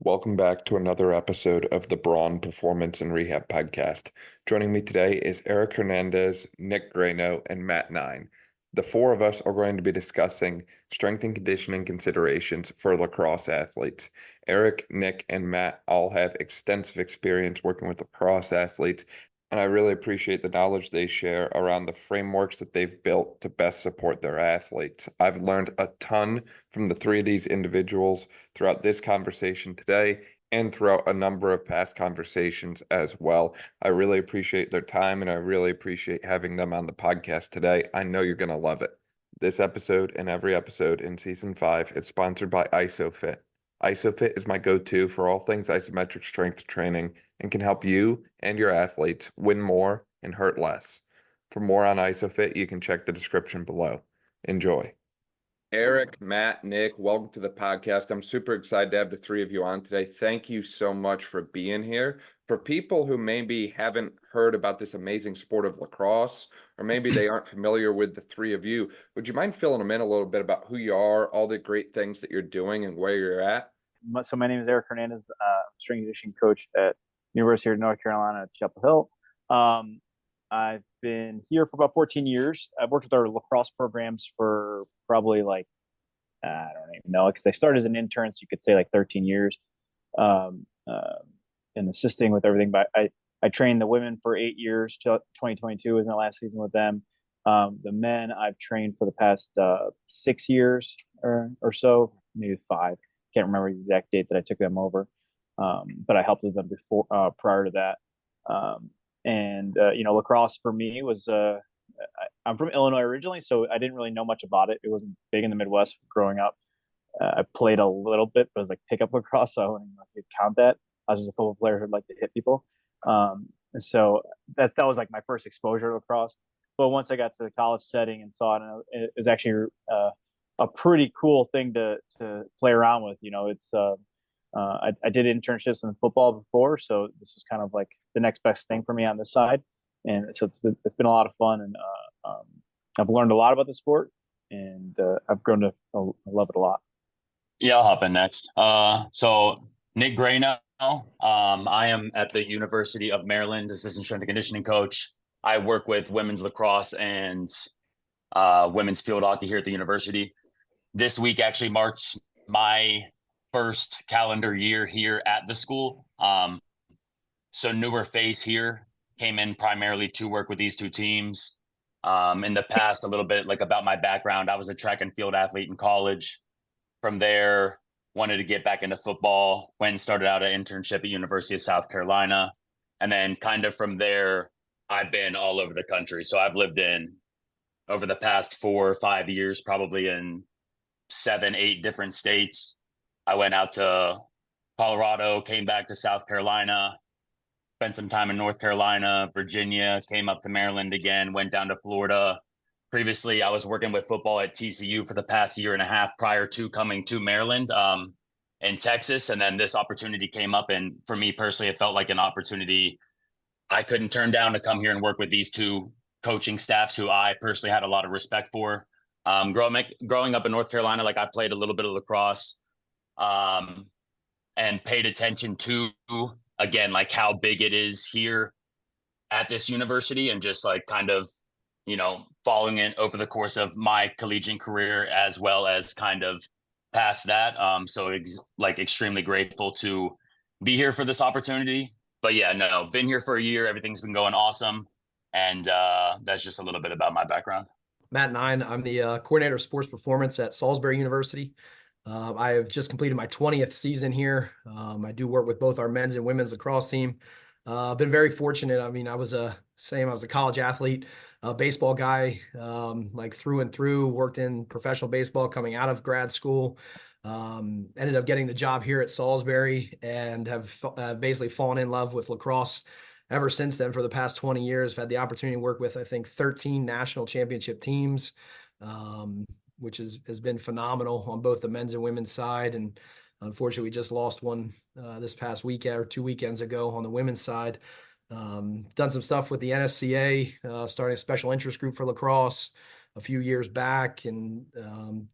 Welcome back to another episode of the Braun Performance and Rehab Podcast. Joining me today is Erik Hernandez, Nick Greyno, and Matt Nein. The four of us are going to be discussing strength and conditioning considerations for lacrosse athletes. Erik, Nick, and Matt all have extensive experience working with lacrosse athletes, and I really appreciate the knowledge they share around the frameworks that they've built to best support their athletes. I've learned a ton from the three of these individuals throughout this conversation today and throughout a number of past conversations as well. I really appreciate their time and I really appreciate having them on the podcast today. I know you're going to love it. This episode and every episode in season 5 is sponsored by Isophit. Isophit is my go-to for all things isometric strength training and can help you and your athletes win more and hurt less. For more on Isophit, you can check the description below. Enjoy. Erik, Matt, Nick, welcome to the podcast. I'm super excited to have the three of you on today. Thank you so much for being here. For people who maybe haven't heard about this amazing sport of lacrosse, or maybe they aren't familiar with the three of you, would you mind filling them in a little bit about who you are, all the great things that you're doing, and where you're at? So my name is Erik Hernandez. Strength and conditioning coach at University of North Carolina at Chapel Hill. I've been here for about 14 years. I've worked with our lacrosse programs for probably I don't even know, because I started as an intern, so you could say 13 years, and assisting with everything. But I trained the women for 8 years. 2022 was my last season with them. The men I've trained for the past 6 years or so, maybe 5. Can't remember the exact date that I took them over, but I helped with them before, prior to that. Lacrosse for me was, I'm from Illinois originally, so I didn't really know much about it. It wasn't big in the Midwest growing up. I played a little bit, but it was pickup lacrosse, so I wouldn't count that. I was just a couple players who'd like to hit people. So that was my first exposure to lacrosse. But once I got to the college setting and saw it, it was actually a pretty cool thing to play around with. I did internships in football before, so this was kind of the next best thing for me on this side, and so it's been a lot of fun, and I've learned a lot about the sport, and I've grown to love it a lot. Yeah, I'll hop in next. So Nick Greyno, I am at the University of Maryland, assistant strength and conditioning coach. I work with women's lacrosse and women's field hockey here at the university. This week actually marks my first calendar year here at the school. So newer face here, came in primarily to work with these two teams. In the past, a little bit about my background, I was a track and field athlete in college. From there, wanted to get back into football, went and started out an internship at University of South Carolina. And then kind of from there, I've been all over the country. So I've lived in, over the past 4 or 5 years, probably in 7, 8 different states. I went out to Colorado, came back to South Carolina, spent some time in North Carolina, Virginia, came up to Maryland again, went down to Florida. Previously, I was working with football at TCU for the past year and a half prior to coming to Maryland in Texas. And then this opportunity came up. And for me personally, it felt like an opportunity I couldn't turn down to come here and work with these two coaching staffs who I personally had a lot of respect for. Growing up in North Carolina, I played a little bit of lacrosse and paid attention to, again, how big it is here at this university, and just kind of, following it over the course of my collegiate career as well as kind of past that. So extremely grateful to be here for this opportunity. But yeah, no, been here for a year. Everything's been going awesome. And that's just a little bit about my background. Matt Nein, I'm the coordinator of sports performance at Salisbury University. I have just completed my 20th season here. I do work with both our men's and women's lacrosse team. Been very fortunate. I mean, I was a college athlete, a baseball guy, through and through, worked in professional baseball coming out of grad school. Ended up getting the job here at Salisbury and have basically fallen in love with lacrosse ever since then. For the past 20 years, I've had the opportunity to work with, I think, 13 national championship teams, which has been phenomenal on both the men's and women's side. And unfortunately, we just lost one this past weekend or 2 weekends ago on the women's side. Done some stuff with the NSCA, starting a special interest group for lacrosse a few years back, and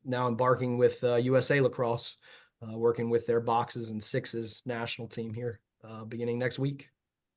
now embarking with USA Lacrosse working with their boxes and sixes national team here beginning next week.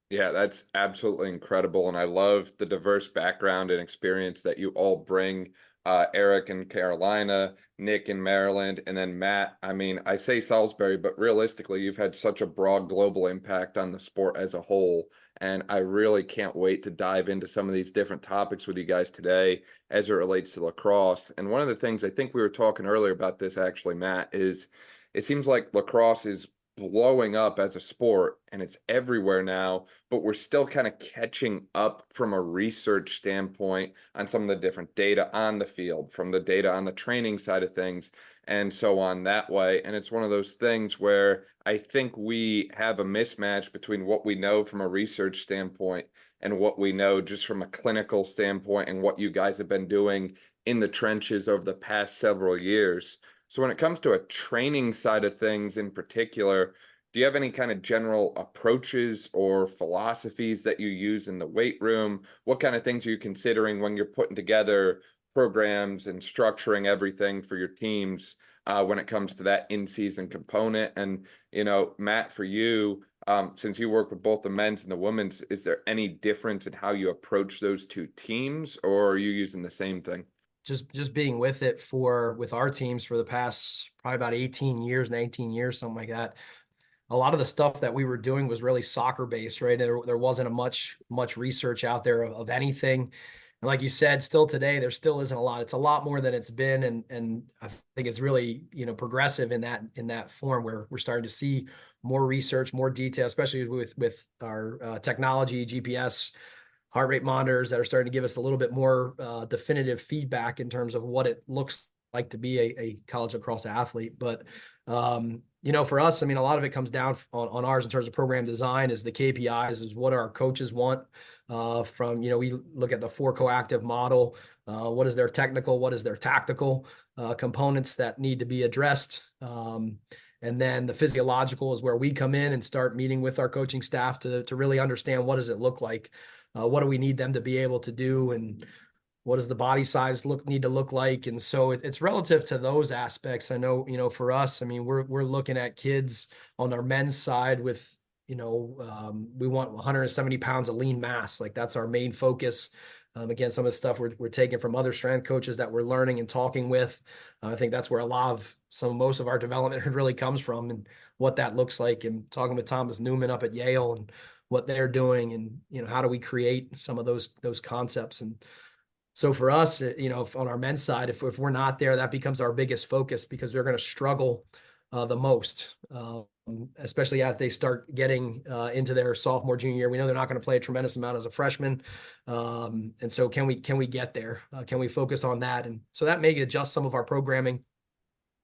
Yeah, that's absolutely incredible. And I love the diverse background and experience that you all bring. Erik in Carolina, Nick in Maryland, and then Matt. I mean, I say Salisbury, but realistically, you've had such a broad global impact on the sport as a whole. And I really can't wait to dive into some of these different topics with you guys today as it relates to lacrosse. And one of the things I think we were talking earlier about this, actually, Matt, is it seems like lacrosse is blowing up as a sport and it's everywhere now, but we're still kind of catching up from a research standpoint on some of the different data on the field, from the data on the training side of things, and so on that way. And it's one of those things where I think we have a mismatch between what we know from a research standpoint and what we know just from a clinical standpoint and what you guys have been doing in the trenches over the past several years. So when it comes to a training side of things in particular, do you have any kind of general approaches or philosophies that you use in the weight room? What kind of things are you considering when you're putting together programs and structuring everything for your teams when it comes to that in-season component? And, you know, Matt, for you, since you work with both the men's and the women's, is there any difference in how you approach those two teams, or are you using the same thing? Just being with it with our teams for the past probably about 18 years, 19 years, something like that. A lot of the stuff that we were doing was really soccer based, right? There wasn't much research out there of anything. And like you said, still today, there still isn't a lot. It's a lot more than it's been. And I think it's really, progressive in that form where we're starting to see more research, more detail, especially with our technology, GPS, heart rate monitors that are starting to give us a little bit more definitive feedback in terms of what it looks like to be a college lacrosse athlete. But, for us, I mean, a lot of it comes down on ours in terms of program design is the KPIs, is what our coaches want from, we look at the 4 coactive model. What is their technical, what is their tactical components that need to be addressed. And then the physiological is where we come in and start meeting with our coaching staff to really understand what does it look like. What do we need them to be able to do, and what does the body size need to look like? And so it's relative to those aspects. I know, for us, I mean, we're looking at kids on our men's side with, we want 170 pounds of lean mass. Like that's our main focus. Again, some of the stuff we're taking from other strength coaches that we're learning and talking with. I think that's where most of our development really comes from, and what that looks like. And talking with Thomas Newman up at Yale and what they're doing, and how do we create some of those concepts. And so for us, on our men's side, if we're not there, that becomes our biggest focus, because they're going to struggle the most, especially as they start getting into their sophomore, junior year. We know they're not going to play a tremendous amount as a freshman, and so can we get there? Can we focus on that? And so that may adjust some of our programming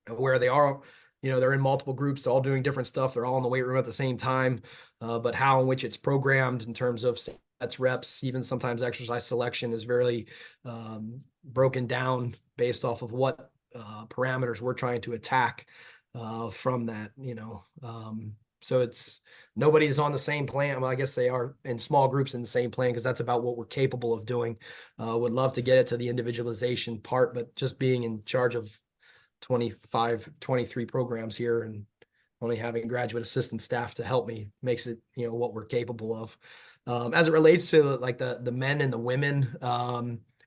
where they are. They're in multiple groups, all doing different stuff. They're all in the weight room at the same time, but how in which it's programmed in terms of sets, reps, even sometimes exercise selection is very broken down based off of what parameters we're trying to attack from that, so nobody's on the same plan. Well, I guess they are in small groups in the same plan, because that's about what we're capable of doing. Would love to get it to the individualization part, but just being in charge of 23 programs here and only having graduate assistant staff to help me makes it, what we're capable of. As it relates to like the men and the women,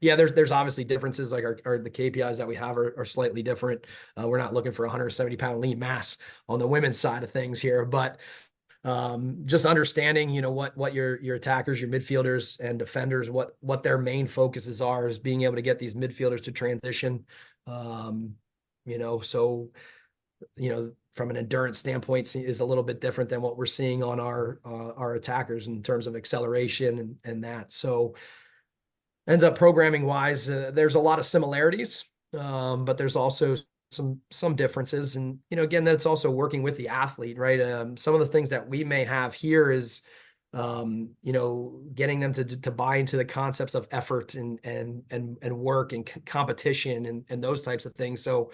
there's obviously differences. Like the KPIs that we have are slightly different. We're not looking for 170 pound lean mass on the women's side of things here, but just understanding, what your attackers, your midfielders and defenders, what their main focuses are, is being able to get these midfielders to transition. So, from an endurance standpoint is a little bit different than what we're seeing on our attackers in terms of acceleration and that. So ends up programming wise, there's a lot of similarities, but there's also some differences. And, again, that's also working with the athlete, right? Some of the things that we may have here is, getting them to buy into the concepts of effort and work and competition and those types of things. So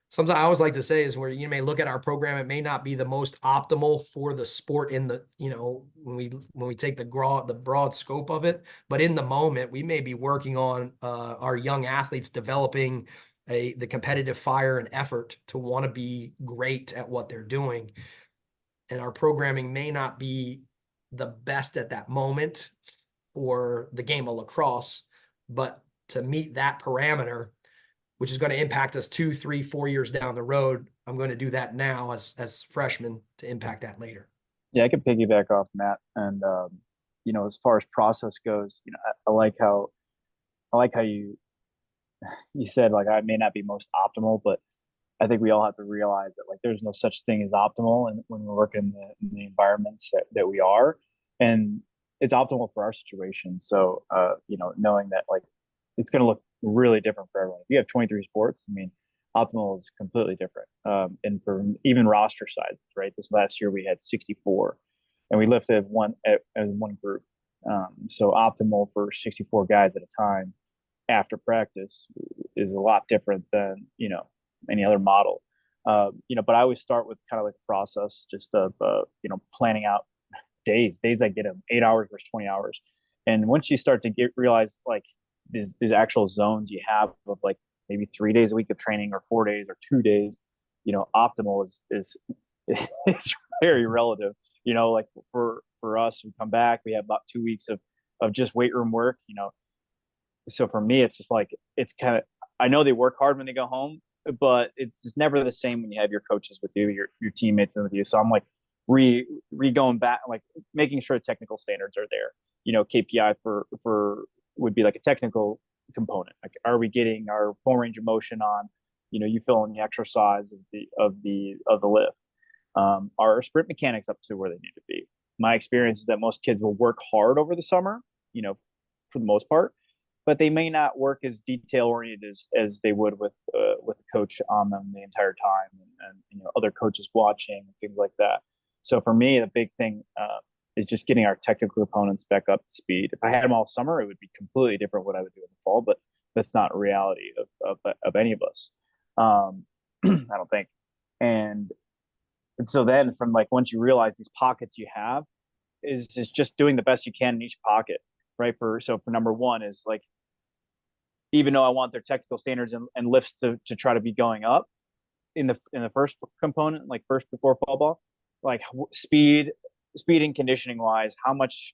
sometimes I always like to say is where you may look at our program, it may not be the most optimal for the sport in the, when we take the broad scope of it, but in the moment we may be working on our young athletes developing the competitive fire and effort to want to be great at what they're doing. And our programming may not be the best at that moment for the game of lacrosse, but to meet that parameter, which is going to impact us 2, 3, 4 years down the road, I'm going to do that now as freshmen to impact that later. Yeah, I can piggyback off Matt. And, as far as process goes, I like how you said, like, I may not be most optimal, but I think we all have to realize that, like, there's no such thing as optimal. And when we're working in the environments that we are, and it's optimal for our situation. So, knowing that, like, it's going to look really different for everyone. If you have 23 sports, I mean, optimal is completely different. And for even roster size, right? This last year we had 64, and we lifted as one group. So optimal for 64 guys at a time after practice is a lot different than any other model. But I always start with kind of like the process, just of planning out days I get them 8 hours versus 20 hours. And once you start to realize, like, these actual zones you have of, like, maybe 3 days a week of training or 4 days or 2 days, optimal is very relative. Like for us, we come back, we have about 2 weeks of just weight room work, so for me, it's just like, it's kind of, I know they work hard when they go home, but it's just never the same when you have your coaches with you, your teammates with you. So I'm like going back, like making sure technical standards are there. KPI for would be like a technical component. Like, are we getting our full range of motion on? You fill in the exercise of the lift. Are our sprint mechanics up to where they need to be? My experience is that most kids will work hard over the summer, for the most part, but they may not work as detail oriented as they would with a coach on them the entire time, and other coaches watching and things like that. So for me, the big thing is just getting our technical components back up to speed. If I had them all summer, it would be completely different what I would do in the fall, but that's not a reality of any of us. I don't think. And so then from, like, once you realize these pockets you have, is just doing the best you can in each pocket, right? So for number one is, like, even though I want their technical standards and lifts to try to be going up in the first component, like first before fall ball, like speed and conditioning wise, how much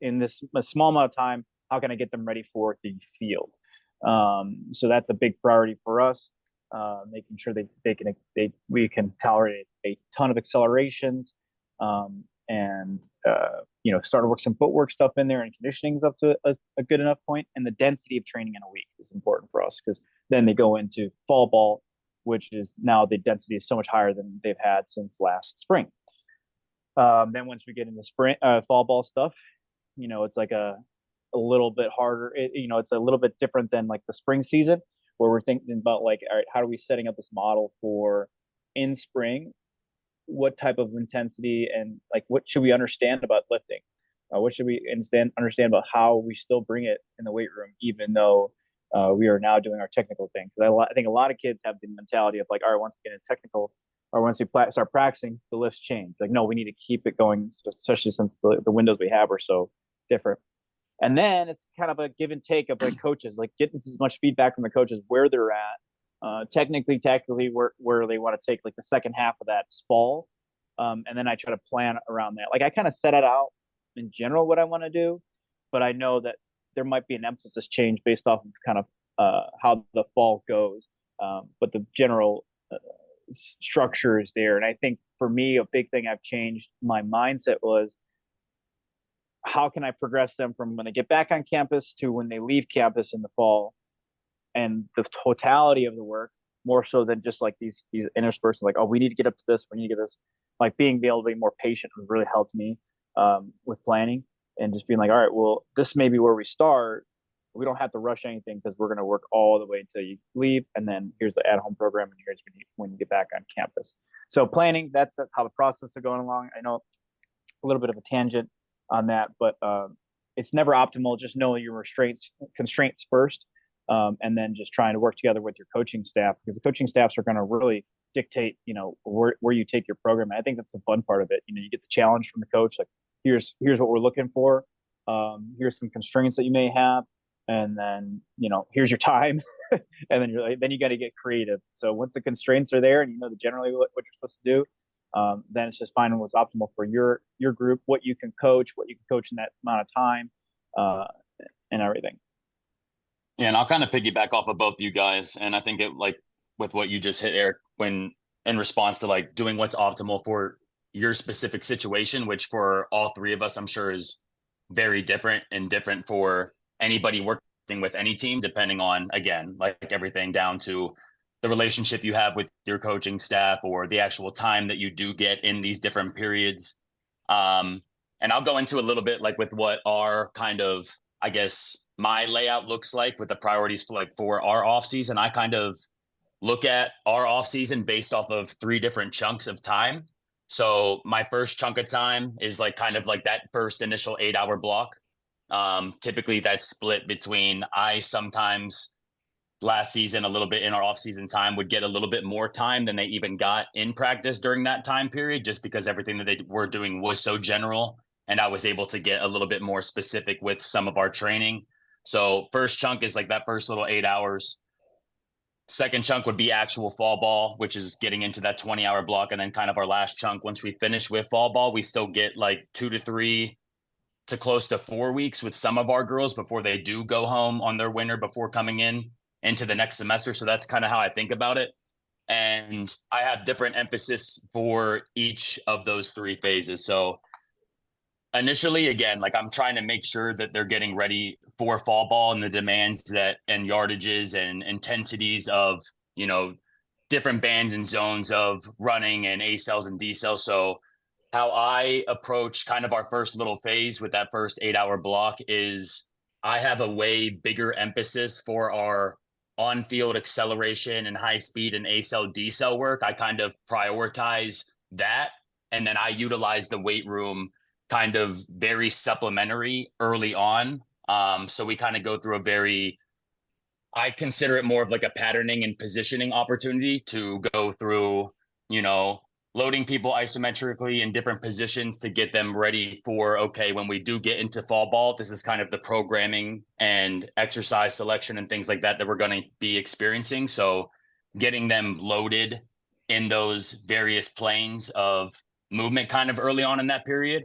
in a small amount of time, how can I get them ready for the field? So that's a big priority for us, making sure we can tolerate a ton of accelerations, and start to work some footwork stuff in there, and conditioning's up to a good enough point. And the density of training in a week is important for us, because then they go into fall ball, which is now the density is so much higher than they've had since last spring. Then once we get into fall ball stuff, it's like a little bit harder. It's a little bit different than, like, the spring season, where we're thinking about, like, all right, how are we setting up this model for in spring? What type of intensity, and, like, what should we understand about lifting? What should we understand about how we still bring it in the weight room, even though we are now doing our technical thing? Because I think a lot of kids have the mentality of, like, all right, once we get into technical, or once we start practicing, the lifts change. Like, no, we need to keep it going, especially since the windows we have are so different. And then it's kind of a give and take of, like, coaches, like, getting as much feedback from the coaches where they're at, technically, tactically, where they want to take, like, the second half of that fall. And then I try to plan around that. Like, I kind of set it out in general what I want to do, but I know that there might be an emphasis change based off of kind of how the fall goes. But the general structure is there. And I think for me, a big thing I've changed my mindset was, how can I progress them from when they get back on campus to when they leave campus in the fall, and the totality of the work, more so than just, like, these interspersions, like, oh, we need to get up to this, we need to get this. Like, being able to be more patient has really helped me with planning, and just being like, all right, well, this may be where we start. We don't have to rush anything, because we're going to work all the way until you leave, and then here's the at-home program, and here's when you get back on campus. So planning, that's how the process is going along. I know a little bit of a tangent on that, but it's never optimal. Just know your constraints first, and then just trying to work together with your coaching staff, because the coaching staffs are going to really dictate, where you take your program. And I think that's the fun part of it. You get the challenge from the coach, like, here's what we're looking for. Here's some constraints that you may have. and then, here's your time. And then then you got to get creative. So once the constraints are there and generally what you're supposed to do, then it's just finding what's optimal for your group, what you can coach in that amount of time, and everything. Yeah, and I'll kind of piggyback off of both you guys. And I think it, like, with what you just hit, Eric, when in response to like doing what's optimal for your specific situation, which for all three of us, I'm sure is very different and different for anybody working with any team, depending on, again, like everything down to the relationship you have with your coaching staff or the actual time that you do get in these different periods. And I'll go into a little bit like with what our kind of, I guess, my layout looks like with the priorities for our off season. I kind of look at our off season based off of 3 different chunks of time. So my first chunk of time is like kind of like that first initial 8-hour block. Typically that's split between, I sometimes last season, a little bit in our off season time, would get a little bit more time than they even got in practice during that time period, just because everything that they were doing was so general. And I was able to get a little bit more specific with some of our training. So first chunk is like that first little 8 hours. Second chunk would be actual fall ball, which is getting into that 20-hour block. And then kind of our last chunk, once we finish with fall ball, we still get like 2 to 3 to close to 4 weeks with some of our girls before they do go home on their winter before coming into the next semester. So that's kind of how I think about it. And I have different emphasis for each of those 3 phases. So initially, again, like I'm trying to make sure that they're getting ready for fall ball and the demands and yardages and intensities of, different bands and zones of running and A cells and D cells. So how I approach kind of our first little phase with that first 8-hour block is I have a way bigger emphasis for our on-field acceleration and high speed and A cell, D cell work. I kind of prioritize that. And then I utilize the weight room kind of very supplementary early on. So we kind of go through I consider it more of like a patterning and positioning opportunity to go through, loading people isometrically in different positions to get them ready for, okay, when we do get into fall ball, this is kind of the programming and exercise selection and things like that we're going to be experiencing. So getting them loaded in those various planes of movement kind of early on in that period.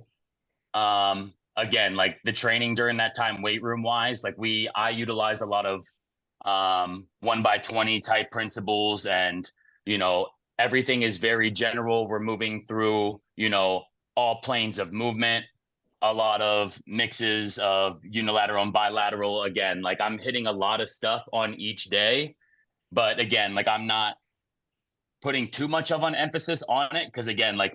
Again, like the training during that time, weight room wise, like I utilize a lot of 1x20 type principles, and everything is very general. We're moving through all planes of movement, a lot of mixes of unilateral and bilateral. Again, like I'm hitting a lot of stuff on each day, but again, like I'm not putting too much of an emphasis on it, because again, like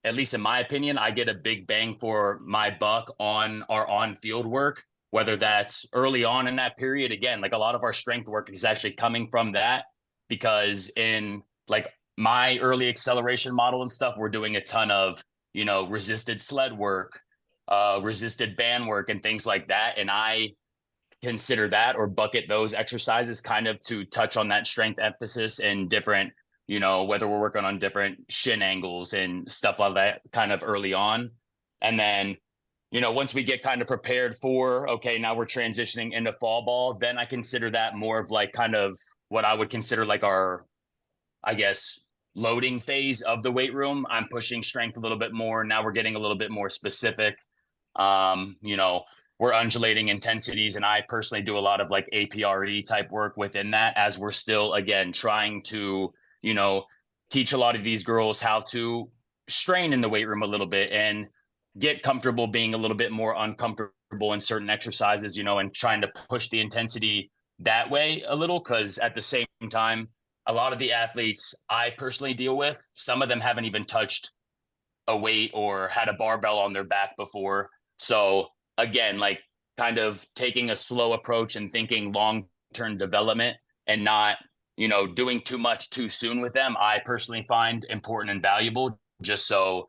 at least in my opinion, I get a big bang for my buck on our on-field work, whether that's early on in that period. Again, like a lot of our strength work is actually coming from that, because in like my early acceleration model and stuff, we're doing a ton of, resisted sled work, resisted band work and things like that. And I consider that or bucket those exercises kind of to touch on that strength emphasis and different, whether we're working on different shin angles and stuff like that kind of early on. And then, once we get kind of prepared for, okay, now we're transitioning into fall ball, then I consider that more of like kind of what I would consider like our, I guess, loading phase of the weight room. I'm pushing strength a little bit more. Now we're getting a little bit more specific. We're undulating intensities, and I personally do a lot of like APRE type work within that, as we're still, again, trying to, teach a lot of these girls how to strain in the weight room a little bit and get comfortable being a little bit more uncomfortable in certain exercises, and trying to push the intensity that way a little. Because at the same time, a lot of the athletes I personally deal with, some of them haven't even touched a weight or had a barbell on their back before. So again, like kind of taking a slow approach and thinking long-term development and not, doing too much too soon with them, I personally find important and valuable, just so,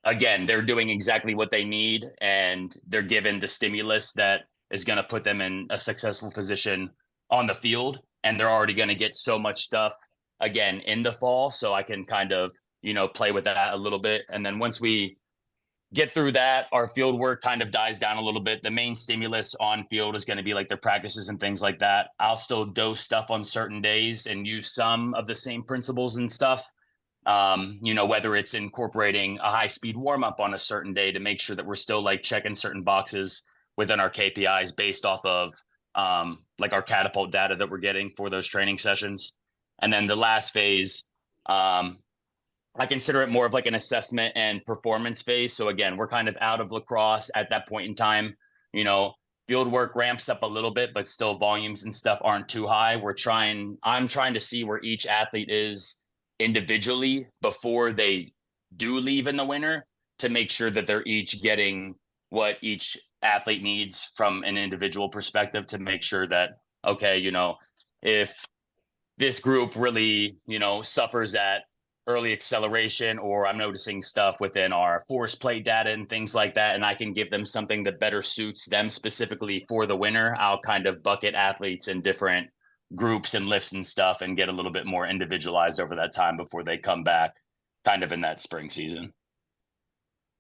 again, they're doing exactly what they need and they're given the stimulus that is going to put them in a successful position on the field. And they're already going to get so much stuff again in the fall. So I can kind of, play with that a little bit. And then once we get through that, our field work kind of dies down a little bit. The main stimulus on field is going to be like their practices and things like that. I'll still dose stuff on certain days and use some of the same principles and stuff. Whether it's incorporating a high speed warm up on a certain day to make sure that we're still like checking certain boxes within our KPIs based off of like our catapult data that we're getting for those training sessions. And then the last phase, I consider it more of like an assessment and performance phase. So again, we're kind of out of lacrosse at that point in time. Field work ramps up a little bit, but still volumes and stuff aren't too high. I'm trying to see where each athlete is individually before they do leave in the winter to make sure that they're each getting what each athlete needs from an individual perspective to make sure that, okay, if this group really, suffers at early acceleration, or I'm noticing stuff within our force plate data and things like that, and I can give them something that better suits them specifically for the winter, I'll kind of bucket athletes in different groups and lifts and stuff and get a little bit more individualized over that time before they come back kind of in that spring season.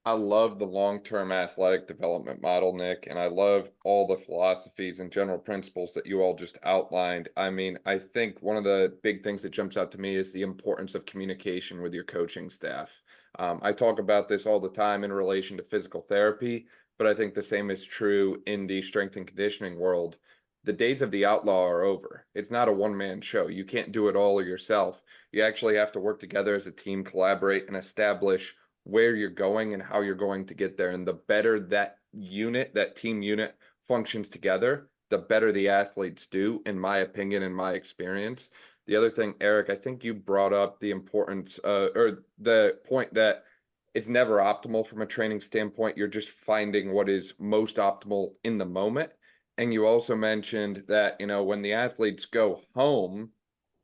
I love the long-term athletic development model, Nick, and I love all the philosophies and general principles that you all just outlined. I mean, I think one of the big things that jumps out to me is the importance of communication with your coaching staff. I talk about this all the time in relation to physical therapy, but I think the same is true in the strength and conditioning world. The days of the outlaw are over. It's not a one-man show. You can't do it all yourself. You actually have to work together as a team, collaborate, and establish where you're going and how you're going to get there. And the better that team unit functions together, the better the athletes do, in my opinion, in my experience. The other thing, Erik, I think you brought up the importance or the point that it's never optimal from a training standpoint. You're just finding what is most optimal in the moment. And you also mentioned that, when the athletes go home,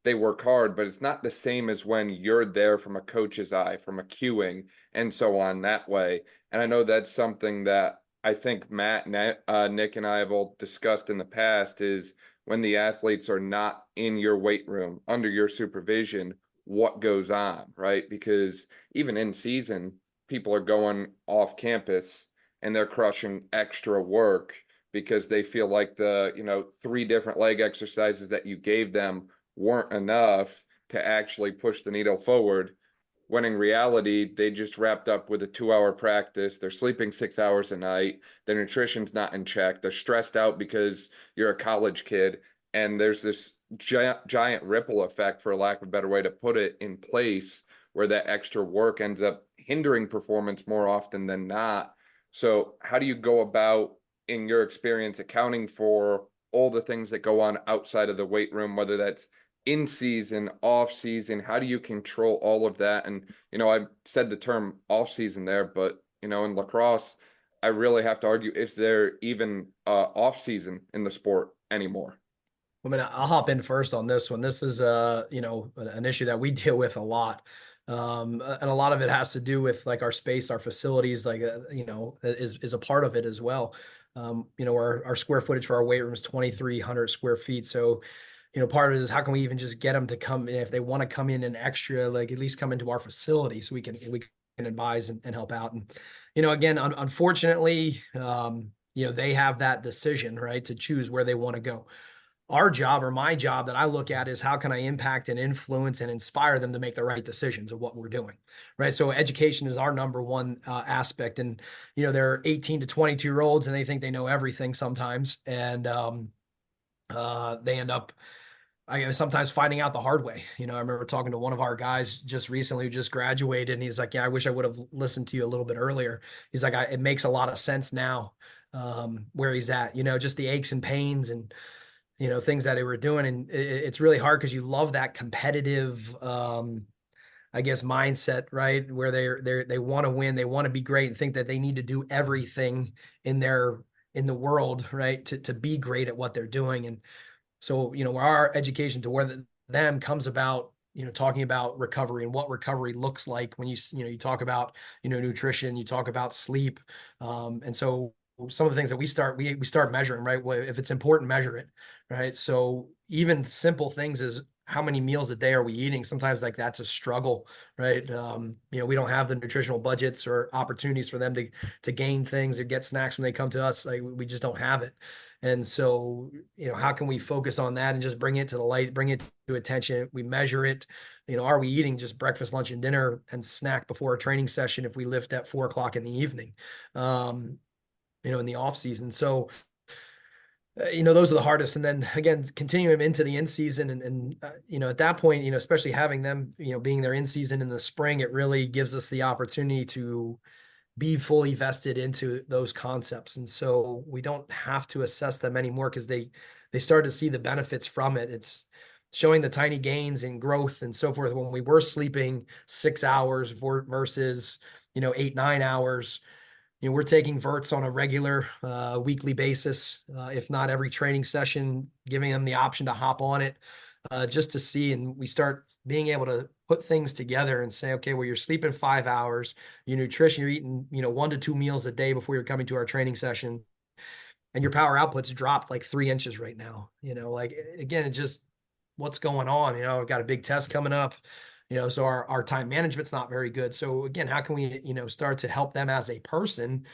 they work hard, but it's not the same as when you're there from a coach's eye, from a cueing and so on that way. And I know that's something that I think Matt, Nick, and I have all discussed in the past, is when the athletes are not in your weight room under your supervision, what goes on, right? Because even in season, people are going off campus and they're crushing extra work because they feel like the, 3 different leg exercises that you gave them weren't enough to actually push the needle forward, when in reality, they just wrapped up with a 2-hour practice. They're sleeping 6 hours a night. Their nutrition's not in check. They're stressed out because you're a college kid. And there's this giant ripple effect, for lack of a better way to put it, in place where that extra work ends up hindering performance more often than not. So how do you go about, in your experience, accounting for all the things that go on outside of the weight room, whether that's in season, off season? How do you control all of that? And, I've said the term off season there, but, in lacrosse, I really have to argue, is there even off season in the sport anymore? I mean, I'll hop in first on this one. This is, an issue that we deal with a lot. And a lot of it has to do with like our space, our facilities, like, is a part of it as well. Our square footage for our weight room is 2,300 square feet. So, part of it is how can we even just get them to come in, if they want to come in an extra, like at least come into our facility so we can advise and help out. And, again, unfortunately, they have that decision, right, to choose where they want to go. Our job, or my job that I look at, is how can I impact and influence and inspire them to make the right decisions of what we're doing, right? So education is our number one aspect. And, they're 18 to 22-year-olds and they think they know everything sometimes. And they end up, sometimes finding out the hard way. I remember talking to one of our guys just recently who just graduated, and he's like, yeah, I wish I would have listened to you a little bit earlier. He's like, it makes a lot of sense now where he's at, just the aches and pains and, things that they were doing. And it's really hard because you love that competitive, mindset, right? Where they want to win, they want to be great, and think that they need to do everything in the world, right, to be great at what they're doing. And so, where our education to where them comes about, talking about recovery and what recovery looks like when you talk about, nutrition, you talk about sleep. And so some of the things that we start measuring, right? Well, if it's important, measure it, right? So even simple things as how many meals a day are we eating? Sometimes like that's a struggle, right? We don't have the nutritional budgets or opportunities for them to gain things or get snacks when they come to us. Like we just don't have it. And so, how can we focus on that and just bring it to the light, bring it to attention? We measure it. Are we eating just breakfast, lunch, and dinner and snack before a training session if we lift at 4 o'clock in the evening, in the off season? So, those are the hardest. And then again, continuing into the in season and at that point, especially having them, being their in season in the spring, it really gives us the opportunity to be fully vested into those concepts. And so we don't have to assess them anymore because they start to see the benefits from it. It's showing the tiny gains in growth and so forth. When we were sleeping 6 hours versus, 8, 9 hours, we're taking verts on a regular weekly basis, if not every training session, giving them the option to hop on it just to see. And we start being able to put things together and say, okay, well, you're sleeping 5 hours, your nutrition, you're eating, 1 to 2 meals a day before you're coming to our training session. And your power output's dropped like 3 inches right now. Again, it's just what's going on. I've got a big test coming up. So our time management's not very good. So again, how can we, start to help them as a person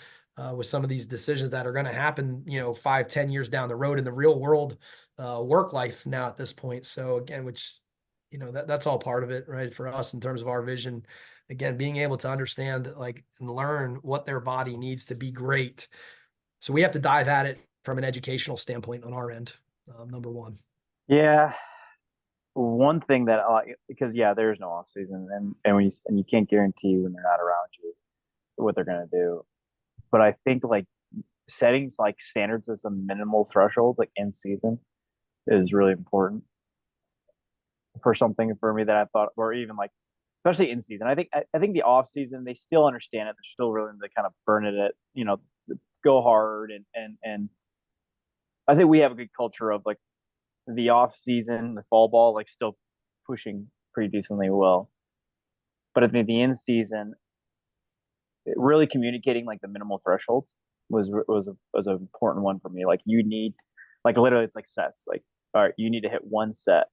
with some of these decisions that are going to happen, 5, 10 years down the road in the real world work life now at this point. So again, which, that's all part of it, right? For us in terms of our vision, again, being able to understand and learn what their body needs to be great. So we have to dive at it from an educational standpoint on our end, number one. Yeah. One thing that because there's no off season and you can't guarantee when they're not around you what they're going to do. But I think like setting like standards of some minimal thresholds like in season is really important for something for me that I thought, or even like especially in season. I think the off season they still understand it. They're still willing to kind of burn it at go hard and I think we have a good culture of like the off season, the fall ball, like still pushing pretty decently well. But I think the in season, really communicating like the minimal thresholds was an important one for me. Like you need, like literally, it's like sets. Like all right, you need to hit one set,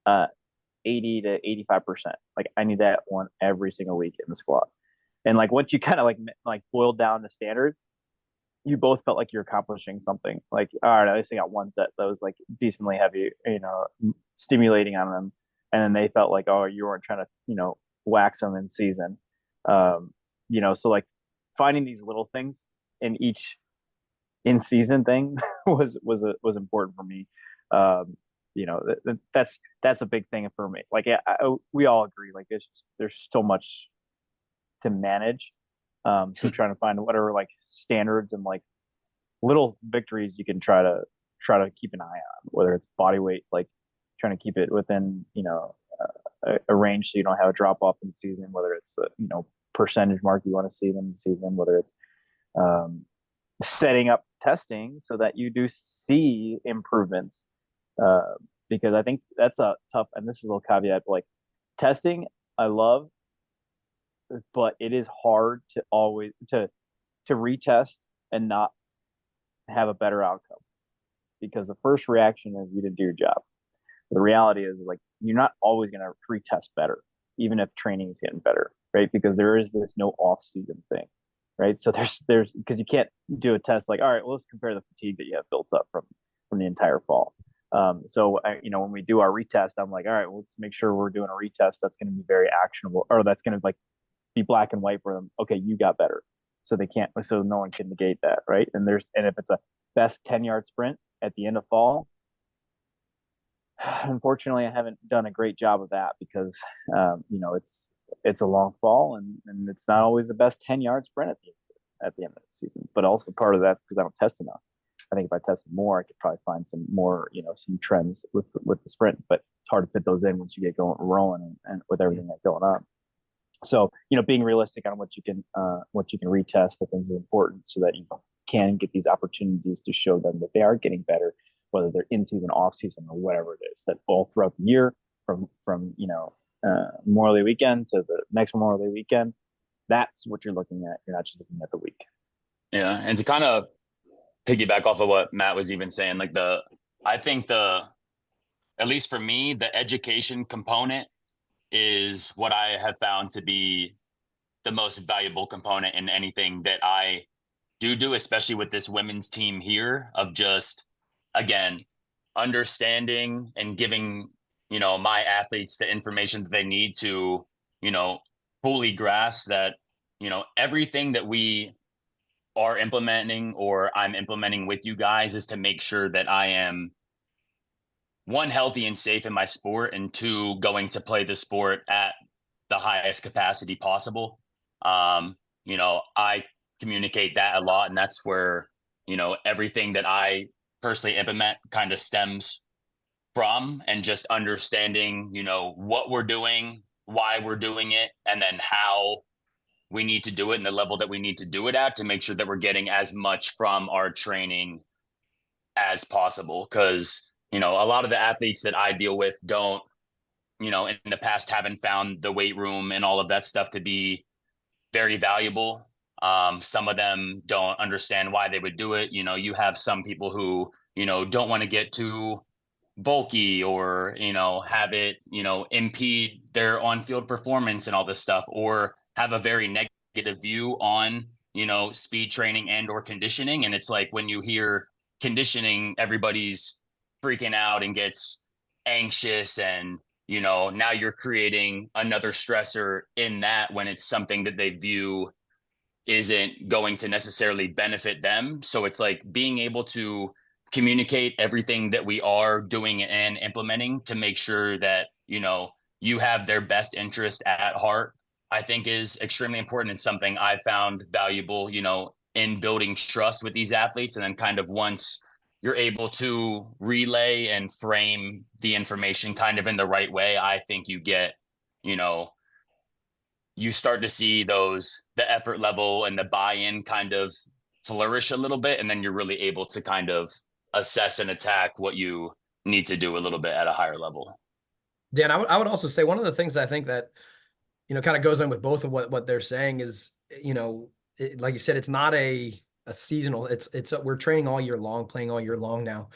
80 to 85%. Like I need that one every single week in the squat. And like once you kind of like boiled down the standards, you both felt like you're accomplishing something. Like, all right, at least I got one set that was like decently heavy, stimulating on them. And then they felt like, oh, you weren't trying to, wax them in season. So like finding these little things in each in season thing was important for me. That's a big thing for me. Like, we all agree, like there's so much to manage. So trying to find whatever like standards and like little victories you can try to keep an eye on, whether it's body weight, like trying to keep it within, a range so you don't have a drop off in the season, whether it's the, percentage mark you want to see them in the season, whether it's setting up testing so that you do see improvements. Because I think that's a tough, and this is a little caveat, but like testing, I love, but it is hard to always to retest and not have a better outcome, because the first reaction is you didn't do your job. The reality is like you're not always going to retest better, even if training is getting better, right? Because there is this no off season thing, right? So there's because you can't do a test like, all right, well, let's compare the fatigue that you have built up from the entire fall. So when we do our retest, I'm like, all right, well, let's make sure we're doing a retest that's going to be very actionable, or that's going to like be black and white for them. Okay, you got better. So no one can negate that, right? And if it's a best 10-yard sprint at the end of fall, unfortunately, I haven't done a great job of that because, it's a long fall and it's not always the best 10-yard sprint at the end of the season. But also part of that's because I don't test enough. I think if I tested more, I could probably find some more, some trends with the sprint. But it's hard to fit those in once you get rolling and with everything that's going on. So, being realistic on what you can retest, I think is important so that you can get these opportunities to show them that they are getting better, whether they're in season, off season, or whatever it is, that all throughout the year from Memorial Day weekend to the next Memorial Day weekend, that's what you're looking at. You're not just looking at the week. Yeah. And to kind of piggyback off of what Matt was even saying, like I think the at least for me, the education component is what I have found to be the most valuable component in anything that I do, especially with this women's team here, of just, again, understanding and giving, my athletes the information that they need to, fully grasp that, everything that we are implementing or I'm implementing with you guys is to make sure that I am, one, healthy and safe in my sport, and two, going to play the sport at the highest capacity possible. I communicate that a lot, and that's where, everything that I personally implement kind of stems from, and just understanding, what we're doing, why we're doing it, and then how we need to do it and the level that we need to do it at to make sure that we're getting as much from our training as possible. Because, a lot of the athletes that I deal with don't, in the past haven't found the weight room and all of that stuff to be very valuable. Some of them don't understand why they would do it. You have some people who, don't want to get too bulky or, have it, impede their on-field performance and all this stuff, or have a very negative view on, speed training and or conditioning. And it's like, when you hear conditioning, everybody's freaking out and gets anxious, and now you're creating another stressor in that, when it's something that they view isn't going to necessarily benefit them. So it's like being able to communicate everything that we are doing and implementing to make sure that, you have their best interest at heart, I think is extremely important, and something I found valuable, in building trust with these athletes. And then kind of once you're able to relay and frame the information kind of in the right way, I think you get, you start to see the effort level and the buy-in kind of flourish a little bit. And then you're really able to kind of assess and attack what you need to do a little bit at a higher level. Dan, I would also say one of the things I think that, kind of goes on with both of what they're saying is, like you said, it's not a seasonal, we're training all year long, playing all year long now.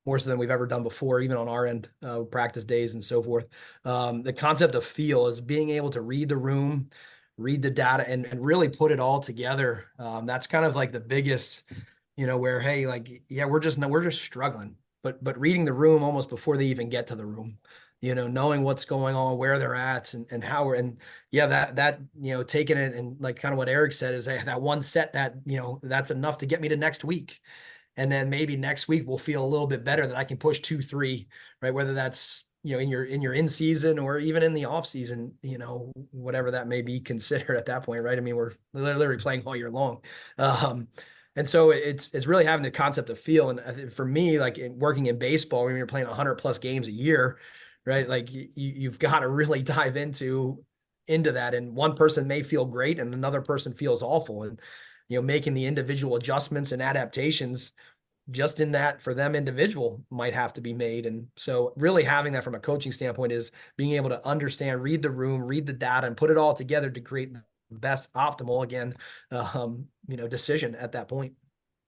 More so than we've ever done before, even on our end, practice days and so forth. The concept of feel is being able to read the room, read the data, and really put it all together. That's kind of like the biggest, where, hey, like, yeah, we're just struggling, but reading the room almost before they even get to the room, knowing what's going on, where they're at, and how that taking it, and like kind of what Erik said is, hey, that one set that, that's enough to get me to next week. And then maybe next week we'll feel a little bit better that I can push 2-3, right? Whether that's, in your in season or even in the off season, whatever that may be considered at that point, right? I mean, we're literally playing all year long. And so it's really having the concept of feel. And I think for me, like working in baseball, when you're playing 100+ games a year, right? Like you've got to really dive into that. And one person may feel great and another person feels awful. And, making the individual adjustments and adaptations just in that for them individual might have to be made. And so really having that from a coaching standpoint is being able to understand, read the room, read the data, and put it all together to create the best optimal, again, decision at that point.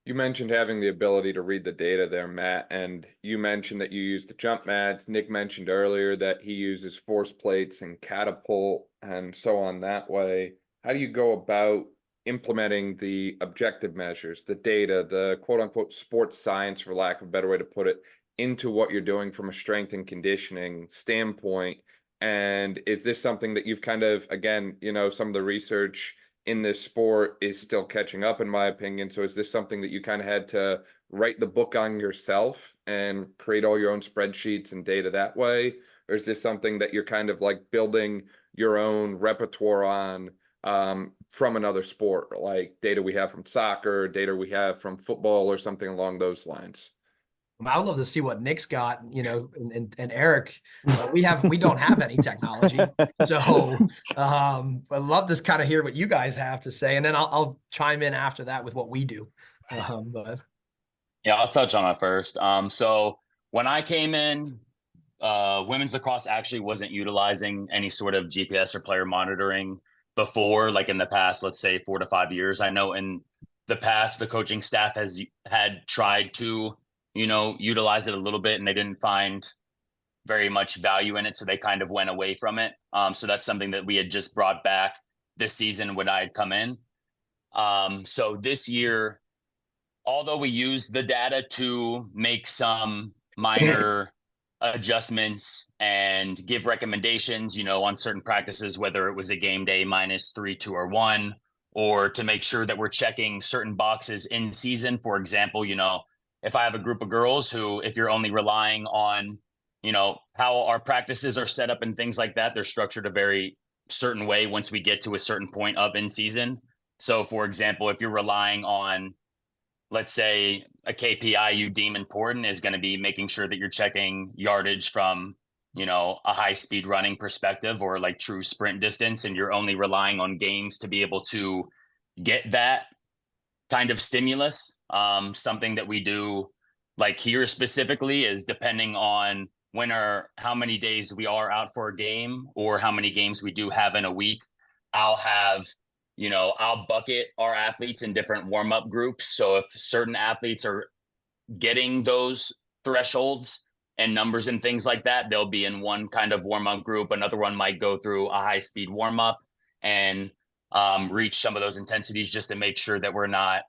You mentioned having the ability to read the data there, Matt, and you mentioned that you use the jump mats. Nick mentioned earlier that he uses force plates and catapult and so on that way. How do you go about implementing the objective measures, the data, the quote unquote sports science, for lack of a better way to put it, into what you're doing from a strength and conditioning standpoint? And is this something that you've kind of, again, some of the research in this sport is still catching up, in my opinion. So is this something that you kind of had to write the book on yourself and create all your own spreadsheets and data that way? Or is this something that you're kind of like building your own repertoire on from another sport, like data we have from soccer, data we have from football, or something along those lines? I would love to see what Nick's got, and Erik. We don't have any technology, so I'd love to kind of hear what you guys have to say, and then I'll chime in after that with what we do. But yeah, I'll touch on it first. So when I came in, women's lacrosse actually wasn't utilizing any sort of GPS or player monitoring before, like in the past, let's say 4 to 5 years. I know in the past, the coaching staff had tried to, utilize it a little bit, and they didn't find very much value in it. So they kind of went away from it. So that's something that we had just brought back this season when I had come in. So this year, although we used the data to make some minor adjustments and give recommendations, on certain practices, whether it was a game day -3, 2, or 1, or to make sure that we're checking certain boxes in season. For example, if I have a group of girls who, if you're only relying on, how our practices are set up and things like that, they're structured a very certain way once we get to a certain point of in season. So for example, if you're relying on, let's say, a KPI you deem important is going to be making sure that you're checking yardage from, a high speed running perspective or like true sprint distance, and you're only relying on games to be able to get that kind of stimulus. Something that we do like here specifically is depending on how many days we are out for a game or how many games we do have in a week. I'll bucket our athletes in different warm-up groups. So if certain athletes are getting those thresholds and numbers and things like that, they'll be in one kind of warm-up group. Another one might go through a high-speed warm-up and reach some of those intensities just to make sure that we're not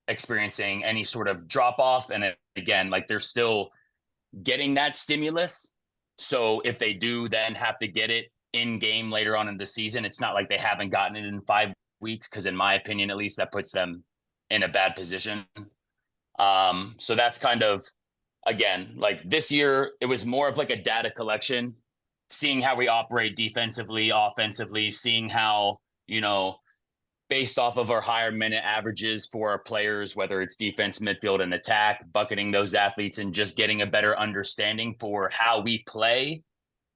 experiencing any sort of drop-off. And again, like they're still getting that stimulus. So if they do then have to get it in game later on in the season, it's not like they haven't gotten it in 5 weeks, because in my opinion, at least, that puts them in a bad position. So that's kind of, again, like this year, it was more of like a data collection, seeing how we operate defensively, offensively, seeing how, based off of our higher minute averages for our players, whether it's defense, midfield, and attack, bucketing those athletes and just getting a better understanding for how we play,